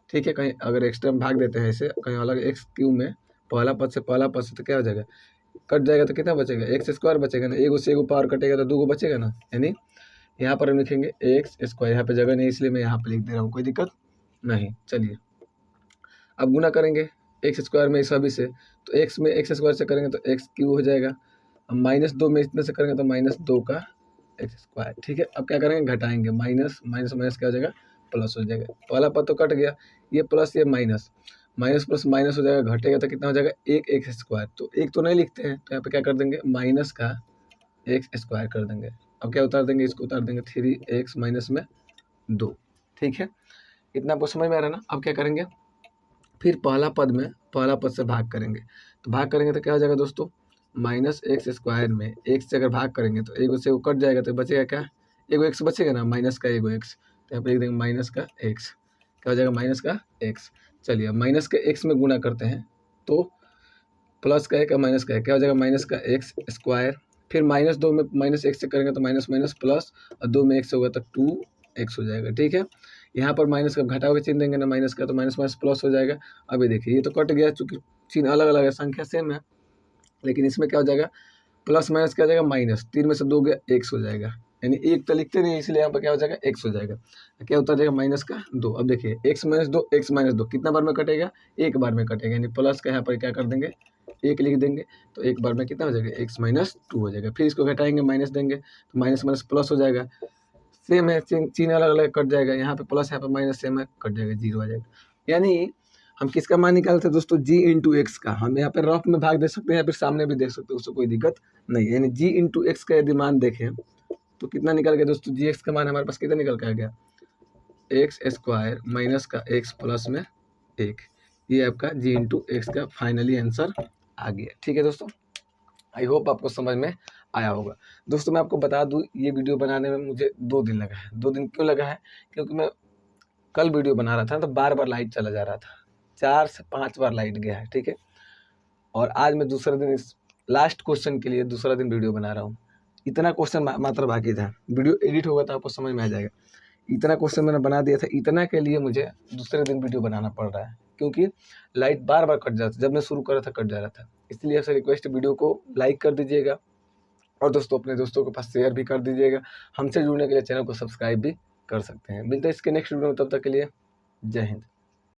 S1: ठीक है, कहीं अगर एक्स्ट्रा में भाग देते हैं ऐसे, कहीं अलग एक्स क्यू में पहला पद से तो क्या हो जाएगा, कट जाएगा, तो कितना बचेगा, एक्स स्क्वायर बचेगा ना। एगो से एगो पावर कटेगा तो 2 बचेगा ना, यानी यहाँ पर हम लिखेंगे एक्स स्क्वायर। यहाँ पे जगह नहीं इसलिए मैं यहाँ पे लिख दे रहा हूँ, कोई दिक्कत नहीं। चलिए अब गुना करेंगे एक्स स्क्वायर में सभी से, तो एक्स में एक्स स्क्वायर से करेंगे तो एक्स क्यू हो जाएगा। अब -2 में इतने से करेंगे तो -2 का एक्स स्क्वायर। ठीक है, अब क्या करेंगे, घटाएंगे, माइनस माइनस माइनस क्या हो जाएगा, प्लस हो जाएगा। पहला पद तो कट गया, ये प्लस ये माइनस, माइनस प्लस माइनस हो जाएगा, घटेगा तो कितना हो जाएगा, एक एक्स स्क्वायर। तो एक तो नहीं लिखते हैं, तो यहाँ पे क्या कर देंगे, माइनस का एक्स स्क्वायर कर देंगे। अब क्या उतार देंगे, इसको उतार देंगे 3x माइनस में 2। ठीक है, इतना आपको समझ में आ रहा है ना। अब क्या करेंगे, फिर पहला पद से भाग करेंगे। तो भाग करेंगे तो क्या हो जाएगा दोस्तों, माइनस एक्स स्क्वायर में एक्स से अगर भाग करेंगे तो एगो से वो कट जाएगा, तो बचेगा क्या, एगो एक्स बचेगा ना, माइनस का एगो एक्स। तो यहाँ पे लिख देंगे माइनस का एक्स, क्या हो जाएगा, माइनस का एक्स। चलिए अब माइनस के एक्स में गुना करते हैं, तो प्लस का है का माइनस का है, क्या हो जाएगा, माइनस का एक्स स्क्वायर। फिर -2 में माइनस एक्स से करेंगे तो माइनस माइनस प्लस, और 2 में एक्स होगा तो 2x हो जाएगा। ठीक है, यहाँ पर माइनस का घटाव के चिन्ह देंगे ना, माइनस का, तो माइनस माइनस प्लस हो जाएगा। अभी देखिए ये तो कट गया, चूंकि चिन्ह अलग अलग है, संख्या सेम है, लेकिन इसमें क्या हो जाएगा, प्लस माइनस क्या हो जाएगा, माइनस, 3 में से 2 गया, x हो जाएगा। यानी एक तो लिखते नहीं, इसलिए यहाँ पर क्या हो जाएगा, x हो जाएगा। क्या उतर जाएगा, माइनस का 2। अब देखिए x माइनस दो कितना बार में कटेगा, एक बार में कटेगा, यानी प्लस का यहाँ पर क्या कर देंगे, एक लिख देंगे, तो एक बार में कितना हो जाएगा, x माइनस 2 हो जाएगा। फिर इसको घटाएंगे, माइनस देंगे, तो माइनस माइनस प्लस हो जाएगा। सेम है, चिन्ह अलग अलग कट जाएगा, यहाँ पे प्लस, यहाँ पे माइनस, सेम है, कट जाएगा, 0 आ जाएगा। यानी हम किसका मान निकालते हैं दोस्तों, g इंटू एक्स का। हम यहाँ पे रफ में भाग दे सकते हैं या फिर सामने भी देख सकते हैं, उससे कोई दिक्कत नहीं है। यानी g इंटू एक्स का यदि मान देखें तो कितना निकल गया दोस्तों, जी एक्स का मान हमारे पास कितना निकल के आ गया, एक्स स्क्वायर माइनस का एक्स प्लस में 1। ये आपका जी इंटू एक्स का फाइनली आंसर आ गया। ठीक है दोस्तों, आई होप आपको समझ में आया होगा। दोस्तों मैं आपको बता दूं, ये वीडियो बनाने में मुझे 2 दिन लगा है। 2 दिन क्यों लगा है, क्योंकि मैं कल वीडियो बना रहा था तो बार बार लाइट चला जा रहा था, 4 से 5 बार लाइट गया है। ठीक है, और आज मैं दूसरे दिन इस लास्ट क्वेश्चन के लिए दूसरा दिन वीडियो बना रहा हूँ। इतना क्वेश्चन मात्र बाकी था, वीडियो एडिट होगा तो आपको समझ में आ जाएगा। इतना क्वेश्चन मैंने बना दिया था, इतना के लिए मुझे दूसरे दिन वीडियो बनाना पड़ रहा है, क्योंकि लाइट बार बार कट जाता, जब मैं शुरू कर रहा था कट जा रहा था। इसलिए आपसे रिक्वेस्ट, वीडियो को लाइक कर दीजिएगा, और दोस्तों अपने दोस्तों के पास शेयर भी कर दीजिएगा। हमसे जुड़ने के लिए चैनल को सब्सक्राइब भी कर सकते हैं। मिलते हैं इसके नेक्स्ट वीडियो में, तब तक के लिए जय हिंद।